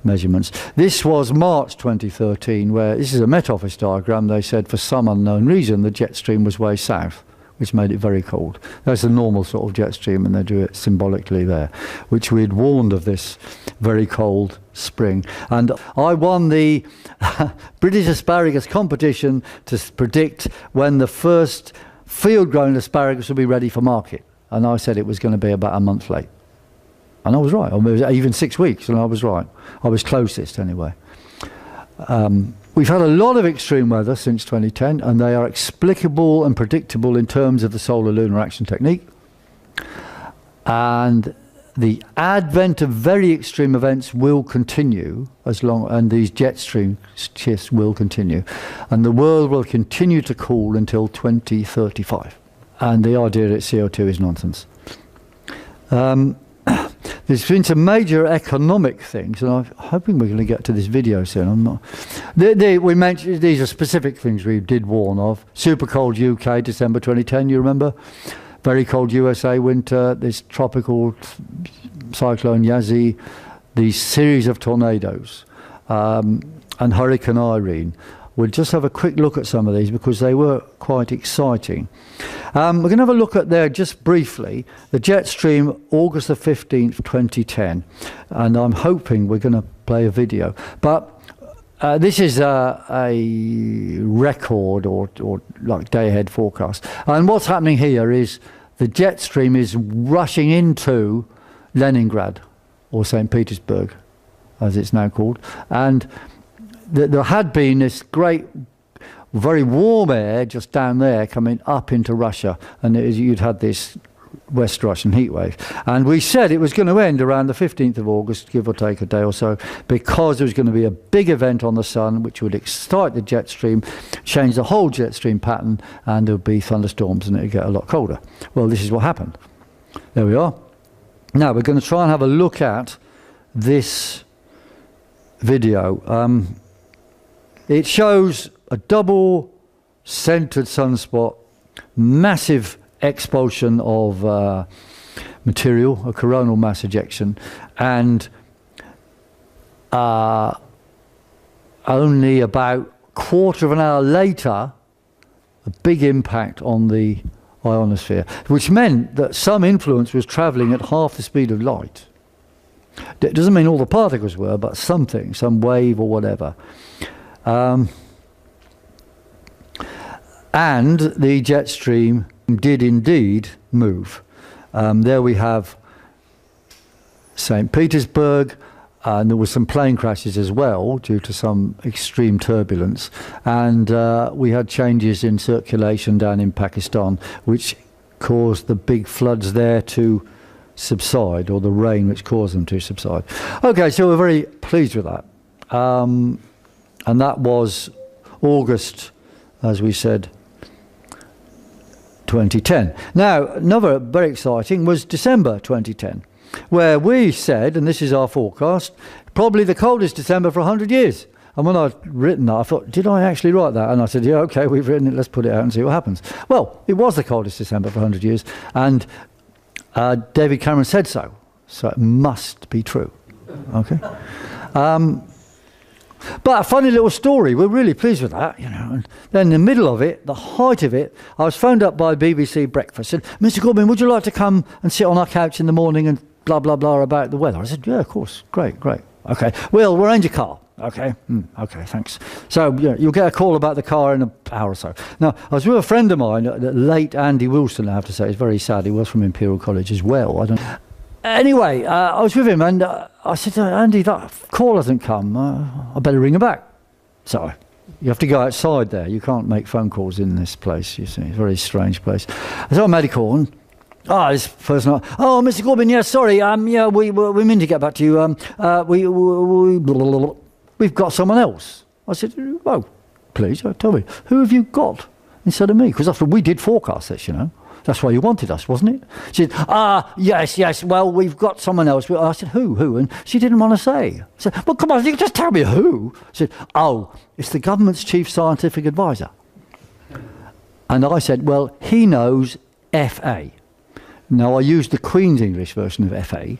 measurements. This was March 2013, where this is a Met Office diagram. They said for some unknown reason the jet stream was way south, which made it very cold. That's the normal sort of jet stream, and they do it symbolically there, which we had warned of this very cold spring. And I won the British asparagus competition to predict when the first field-grown asparagus would be ready for market, and I said it was going to be about a month late. And I was right. I mean, it was even 6 weeks, and I was right. I was closest, anyway. We've had a lot of extreme weather since 2010, and they are explicable and predictable in terms of the solar-lunar action technique. And the advent of very extreme events will continue and these jet stream shifts will continue. And the world will continue to cool until 2035. And the idea that CO2 is nonsense. There's been some major economic things, and I'm hoping we're going to get to this video soon. I'm not. We mentioned these are specific things we did warn of. Super cold UK, December 2010. You remember? Very cold USA winter. This tropical cyclone Yazi. These series of tornadoes, and Hurricane Irene. We'll just have a quick look at some of these because they were quite exciting. We're going to have a look at there just briefly, the jet stream, August the 15th, 2010. And I'm hoping we're going to play a video. But this is a record or like day-ahead forecast. And what's happening here is the jet stream is rushing into Leningrad, or St. Petersburg, as it's now called. And there had been this great, very warm air just down there coming up into Russia, and you'd had this West Russian heat wave. And we said it was going to end around the 15th of August, give or take a day or so, because there was going to be a big event on the sun which would excite the jet stream, change the whole jet stream pattern, and there would be thunderstorms and it would get a lot colder. Well, this is what happened. There we are. Now we're going to try and have a look at this video. It shows a double centered sunspot, massive expulsion of material, a coronal mass ejection, and only about a quarter of an hour later, a big impact on the ionosphere, which meant that some influence was travelling at half the speed of light. It doesn't mean all the particles were, but something, some wave or whatever. And the jet stream did indeed move. There we have St. Petersburg, and there were some plane crashes as well due to some extreme turbulence. And we had changes in circulation down in Pakistan, which caused the big floods there to subside, or the rain which caused them to subside. Okay, so we're very pleased with that. And that was August, as we said, 2010. Now, another very exciting was December 2010, where we said, and this is our forecast, probably the coldest December for 100 years. And when I'd written that, I thought, did I actually write that? And I said, yeah, okay, we've written it, let's put it out and see what happens. Well, it was the coldest December for 100 years, and David Cameron said so. So it must be true. Okay. But a funny little story. We're really pleased with that, you know. And then in the middle of it, the height of it, I was phoned up by BBC Breakfast. Said, Mr. Corbyn, would you like to come and sit on our couch in the morning and blah, blah, blah about the weather? I said, yeah, of course. Great. Okay. We'll arrange a car. Okay. Okay, thanks. So you'll get a call about the car in an hour or so. Now, I was with a friend of mine, the late Andy Wilson, I have to say. It's very sad. He was from Imperial College as well. Anyway, I was with him, and I said, Andy, that call hasn't come. I better ring her back. So you have to go outside there. You can't make phone calls in this place, you see. It's a very strange place. So I made a call, and this person, Mr. Corbyn, yeah, sorry, yeah, we meant to get back to you. We've got someone else. I said, oh, please, tell me, who have you got instead of me? Because after we did forecast this, you know. That's why you wanted us, wasn't it? She said, yes, well, we've got someone else. I said, who? And she didn't want to say. I said, well, come on, you can just tell me who. She said, it's the government's chief scientific advisor. And I said, well, he knows FA. Now, I used the Queen's English version of FA,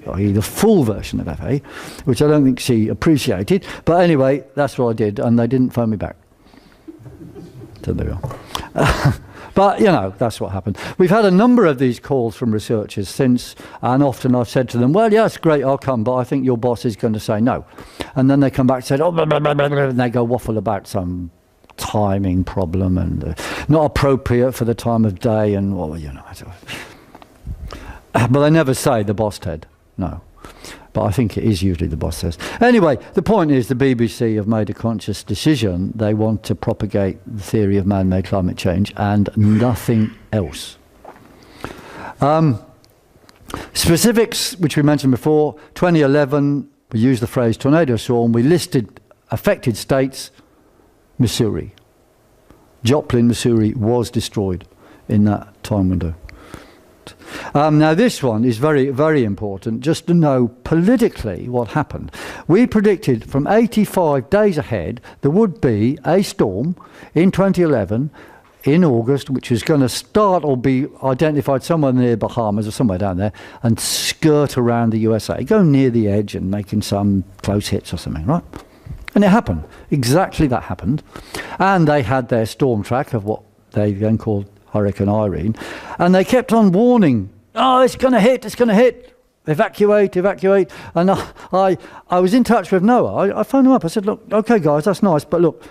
i.e. the full version of FA, which I don't think she appreciated. But anyway, that's what I did, and they didn't phone me back. So there we are. But, you know, that's what happened. We've had a number of these calls from researchers since, and often I've said to them, well, yeah, it's great, I'll come, but I think your boss is going to say no. And then they come back and say, blah, blah, blah, blah, and they go waffle about some timing problem and not appropriate for the time of day and, well, you know. But they never say the boss, Ted, no. But I think it is usually the boss says. Anyway, the point is the BBC have made a conscious decision. They want to propagate the theory of man-made climate change and nothing else. Specifics, which we mentioned before, 2011, we used the phrase tornado storm. We listed affected states, Missouri. Joplin, Missouri was destroyed in that time window. Now this one is very, very important just to know politically what happened. We predicted from 85 days ahead there would be a storm in 2011 in August, which is going to start or be identified somewhere near Bahamas or somewhere down there and skirt around the USA, go near the edge and making some close hits or something, right? And it happened. Exactly that happened. And they had their storm track of what they then called Hurricane Irene. And they kept on warning, oh, it's going to hit, evacuate. And I was in touch with NOAA. I phoned them up. I said, look, okay, guys, that's nice, but look,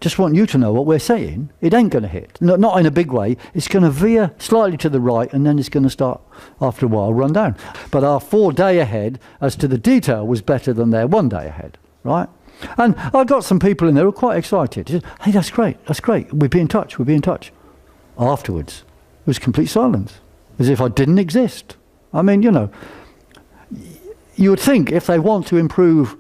just want you to know what we're saying. It ain't going to hit. Not in a big way. It's going to veer slightly to the right, and then it's going to start, after a while, run down. But our 4-day ahead, as to the detail, was better than their 1 day ahead, right? And I got some people in there who were quite excited. They said, hey, that's great. We'll be in touch. Afterwards, it was complete silence, as if I didn't exist. I mean, you know, you would think if they want to improve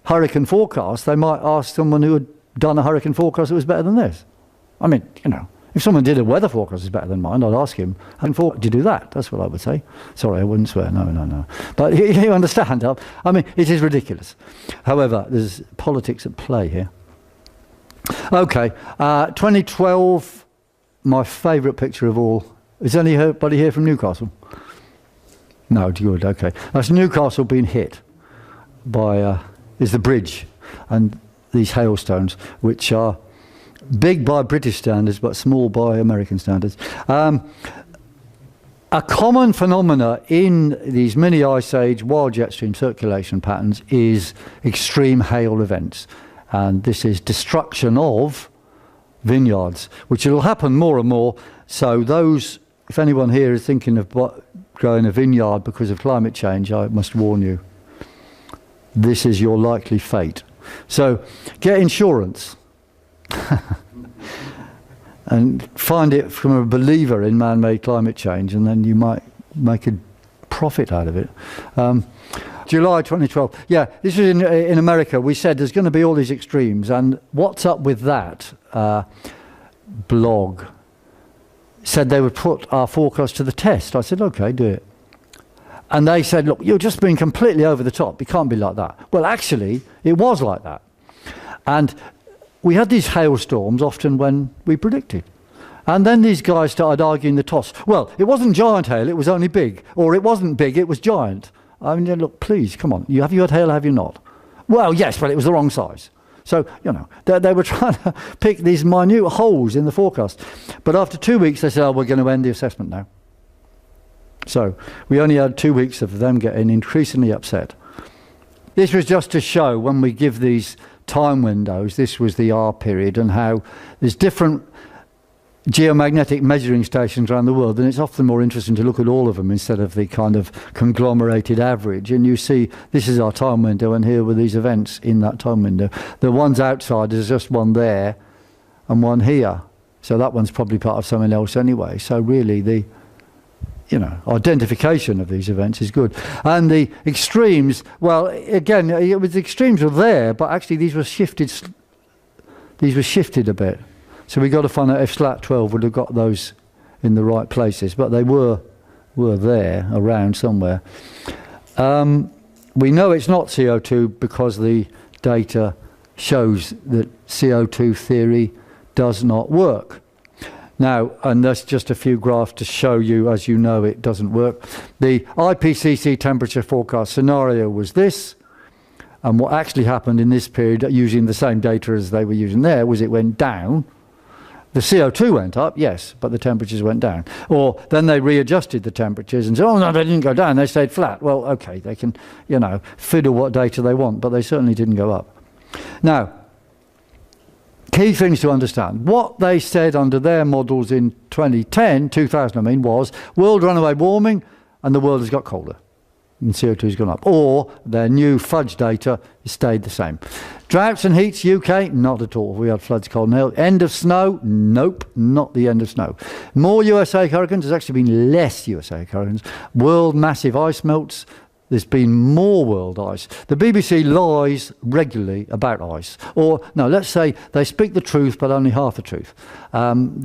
hurricane forecasts, they might ask someone who had done a hurricane forecast that was better than this. I mean, you know, if someone did a weather forecast that's better than mine, I'd ask him, did you do that? That's what I would say. Sorry, I wouldn't swear. No. But you understand. I mean, it is ridiculous. However, there's politics at play here. Okay, 2012, my favourite picture of all. Is anybody here from Newcastle? No, good, okay. That's Newcastle being hit by, is the bridge. And these hailstones, which are big by British standards but small by American standards. A common phenomena in these mini ice age wild jet stream circulation patterns is extreme hail events, and this is destruction of vineyards, which will happen more and more. So those, if anyone here is thinking of growing a vineyard because of climate change, I must warn you, this is your likely fate. So get insurance and find it from a believer in man-made climate change, and then you might make a profit out of it. July 2012. Yeah, this was in America. We said there's going to be all these extremes, and What's Up With That blog said they would put our forecast to the test. I said, okay, do it. And they said, look, you're just being completely over the top. It can't be like that. Well, actually, it was like that. And we had these hailstorms often when we predicted. And then these guys started arguing the toss. Well, it wasn't giant hail, it was only big. Or it wasn't big, it was giant. I mean, look, please, come on. Have you had hail, have you not? Well, yes, but it was the wrong size. So, you know, they were trying to pick these minute holes in the forecast. But after 2 weeks, they said, oh, we're going to end the assessment now. So we only had 2 weeks of them getting increasingly upset. This was just to show when we give these time windows, this was the R period, and how there's different geomagnetic measuring stations around the world, and it's often more interesting to look at all of them instead of the kind of conglomerated average. And you see this is our time window, and here were these events in that time window. The ones outside, there's just one there and one here. So that one's probably part of something else anyway. So really the identification of these events is good. And the extremes, well, again, the extremes were there, but actually these were shifted a bit. So we got to find out if SLAT 12 would have got those in the right places, but they were there around somewhere. We know it's not CO2 because the data shows that CO2 theory does not work. Now, and that's just a few graphs to show you, as you know, it doesn't work. The IPCC temperature forecast scenario was this, and what actually happened in this period, using the same data as they were using there, was it went down. The CO2 went up, yes, but the temperatures went down. Or then they readjusted the temperatures and said, oh no, they didn't go down, they stayed flat. Well, okay, they can, fiddle what data they want, but they certainly didn't go up. Now, key things to understand. What they said under their models in 2000 was world runaway warming and the world has got colder and CO2 has gone up. Or their new fudge data stayed the same. Droughts and heats, UK, not at all. We had floods, cold and hail. End of snow, nope, not the end of snow. More USA hurricanes, there's actually been less USA hurricanes. World massive ice melts, there's been more world ice. The BBC lies regularly about ice. Or, no, let's say they speak the truth, but only half the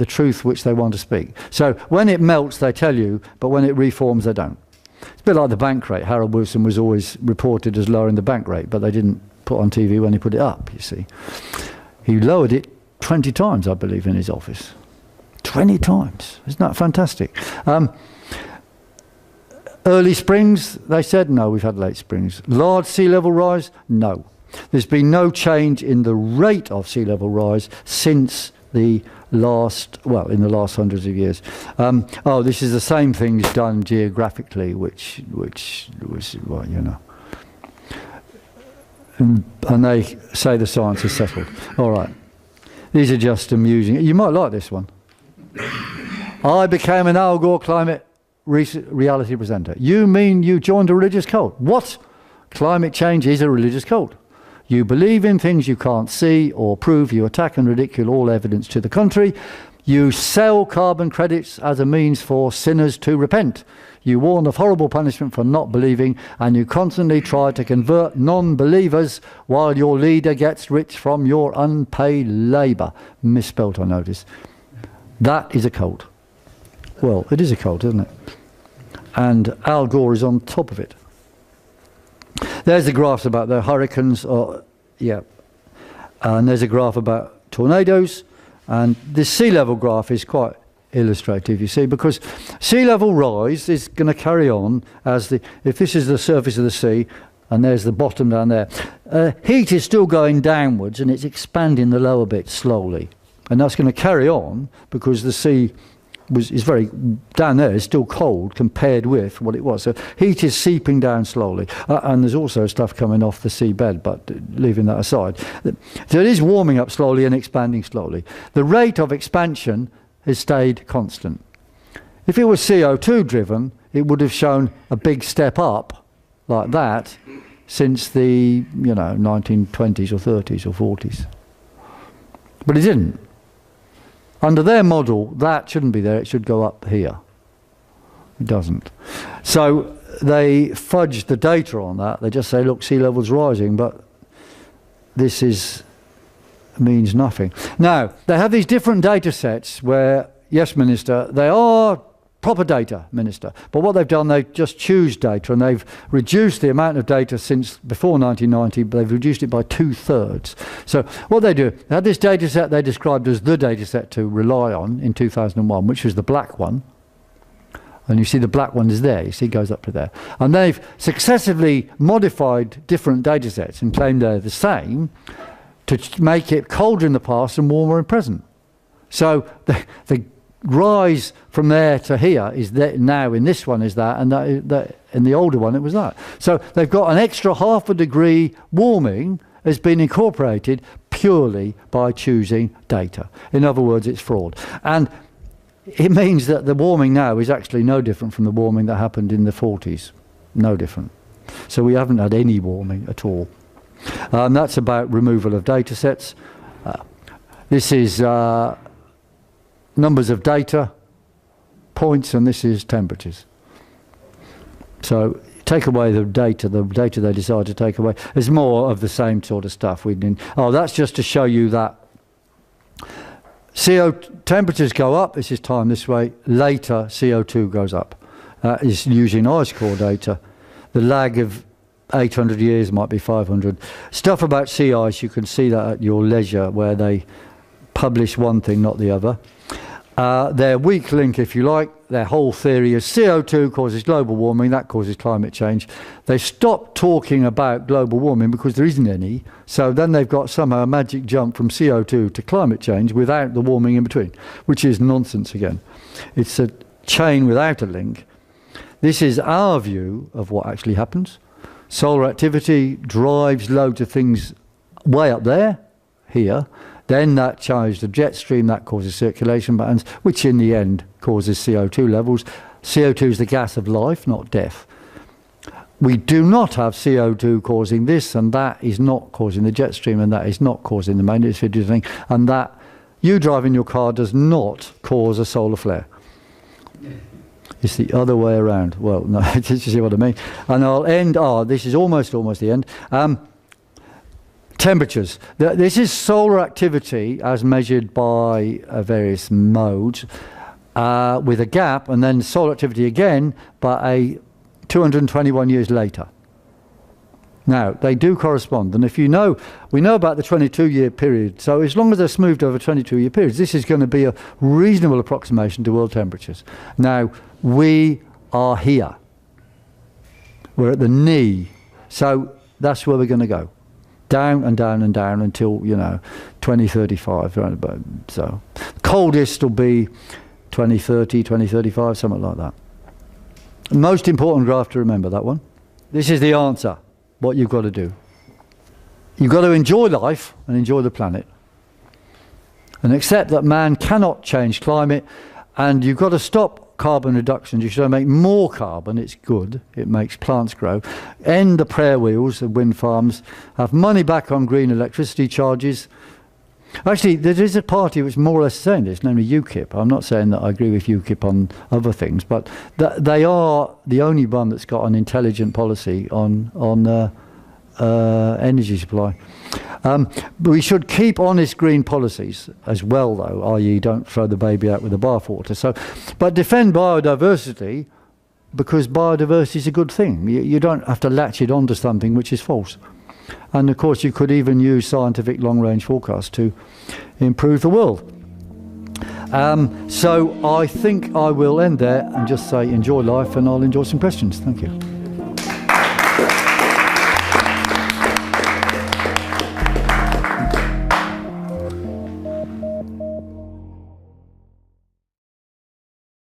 truth which they want to speak. So when it melts, they tell you, but when it reforms, they don't. It's a bit like the bank rate. Harold Wilson was always reported as lowering the bank rate, but they didn't put on TV when he put it up, you see. He lowered it 20 times, I believe, in his office. 20 times. Isn't that fantastic? Early springs, they said, no, we've had late springs. Large sea level rise, no. There's been no change in the rate of sea level rise since the last, well, in the last hundreds of years. Oh, this is the same things done geographically, which was, well, you know. And they say the science is settled. All right. These are just amusing. You might like this one. I became an Al Gore climate reality presenter. You mean you joined a religious cult? What? Climate change is a religious cult. You believe in things you can't see or prove. You attack and ridicule all evidence to the contrary. You sell carbon credits as a means for sinners to repent. You warn of horrible punishment for not believing, and you constantly try to convert non-believers while your leader gets rich from your unpaid labour. Misspelt, I notice. That is a cult. Well, it is a cult, isn't it? And Al Gore is on top of it. There's the graphs about the hurricanes, and there's a graph about tornadoes, and this sea level graph is quite illustrative, you see, because sea level rise is going to carry on as if this is the surface of the sea, and there's the bottom down there. Heat is still going downwards, and it's expanding the lower bit slowly, and that's going to carry on because the sea is very down there. It's still cold compared with what it was. So heat is seeping down slowly, and there's also stuff coming off the seabed. But leaving that aside, so it is warming up slowly and expanding slowly. The rate of expansion has stayed constant. If it was CO2 driven, it would have shown a big step up like that since the 1920s or 30s or 40s. But it didn't. Under their model, that shouldn't be there. It should go up here. It doesn't. So they fudge the data on that. They just say, look, sea level's rising, but this means nothing. Now, they have these different data sets where, yes, Minister, they are proper data, Minister, but what they've done, they just choose data, and they've reduced the amount of data since before 1990, but they've reduced it by 2/3. So what they do, they had this data set they described as the data set to rely on in 2001, which was the black one. And you see the black one is there, you see it goes up to there. And they've successively modified different data sets and claimed they're the same to make it colder in the past and warmer in present. So the rise from there to here is that now in this one is that, and that in the older one it was that. So they've got an extra 0.5 degree warming has been incorporated purely by choosing data. In other words, it's fraud. And it means that the warming now is actually no different from the warming that happened in the 40s. No different. So we haven't had any warming at all. That's about removal of data sets. This is numbers of data points, and this is temperatures. So take away the data they decide to take away. There's more of the same sort of stuff. Oh, that's just to show you that temperatures go up. This is time this way. Later, CO2 goes up. Is using ice core data. The lag of 800 years might be 500. Stuff about sea ice, you can see that at your leisure, where they publish one thing, not the other. Their weak link, if you like, their whole theory is CO2 causes global warming, that causes climate change. They stopped talking about global warming because there isn't any, so then they've got somehow a magic jump from CO2 to climate change without the warming in between, which is nonsense again. It's a chain without a link. This is our view of what actually happens. Solar activity drives loads of things way up there, here. Then that changes the jet stream, that causes circulation patterns, which in the end causes CO2 levels. CO2 is the gas of life, not death. We do not have CO2 causing this, and that is not causing the jet stream, and that is not causing the magnetosphere thing, and that you driving your car does not cause a solar flare. It's the other way around. Well, no, you see what I mean? And I'll end, this is almost the end. Temperatures. This is solar activity as measured by various modes with a gap, and then solar activity again, but 221 years later. Now, they do correspond, and if we know about the 22-year period, so as long as they're smoothed over 22-year periods, this is going to be a reasonable approximation to world temperatures. Now, we are here. We're at the knee, so that's where we're going to go. Down and down and down until, 2035. Right about, so, coldest will be 2030, 2035, something like that. Most important graph to remember, that one. This is the answer. What you've got to do. You've got to enjoy life and enjoy the planet. And accept that man cannot change climate, and you've got to stop carbon reductions. You should make more carbon. It's good. It makes plants grow. End the prayer wheels of wind farms. Have money back on green electricity charges. Actually, there is a party which is more or less saying this, namely UKIP. I'm not saying that I agree with UKIP on other things, but they are the only one that's got an intelligent policy on energy supply. We should keep honest green policies as well, though, i.e. don't throw the baby out with the bathwater. So, but defend biodiversity, because biodiversity is a good thing. You don't have to latch it onto something which is false. And of course you could even use scientific long-range forecasts to improve the world. So I think I will end there and just say enjoy life, and I'll enjoy some questions. Thank you.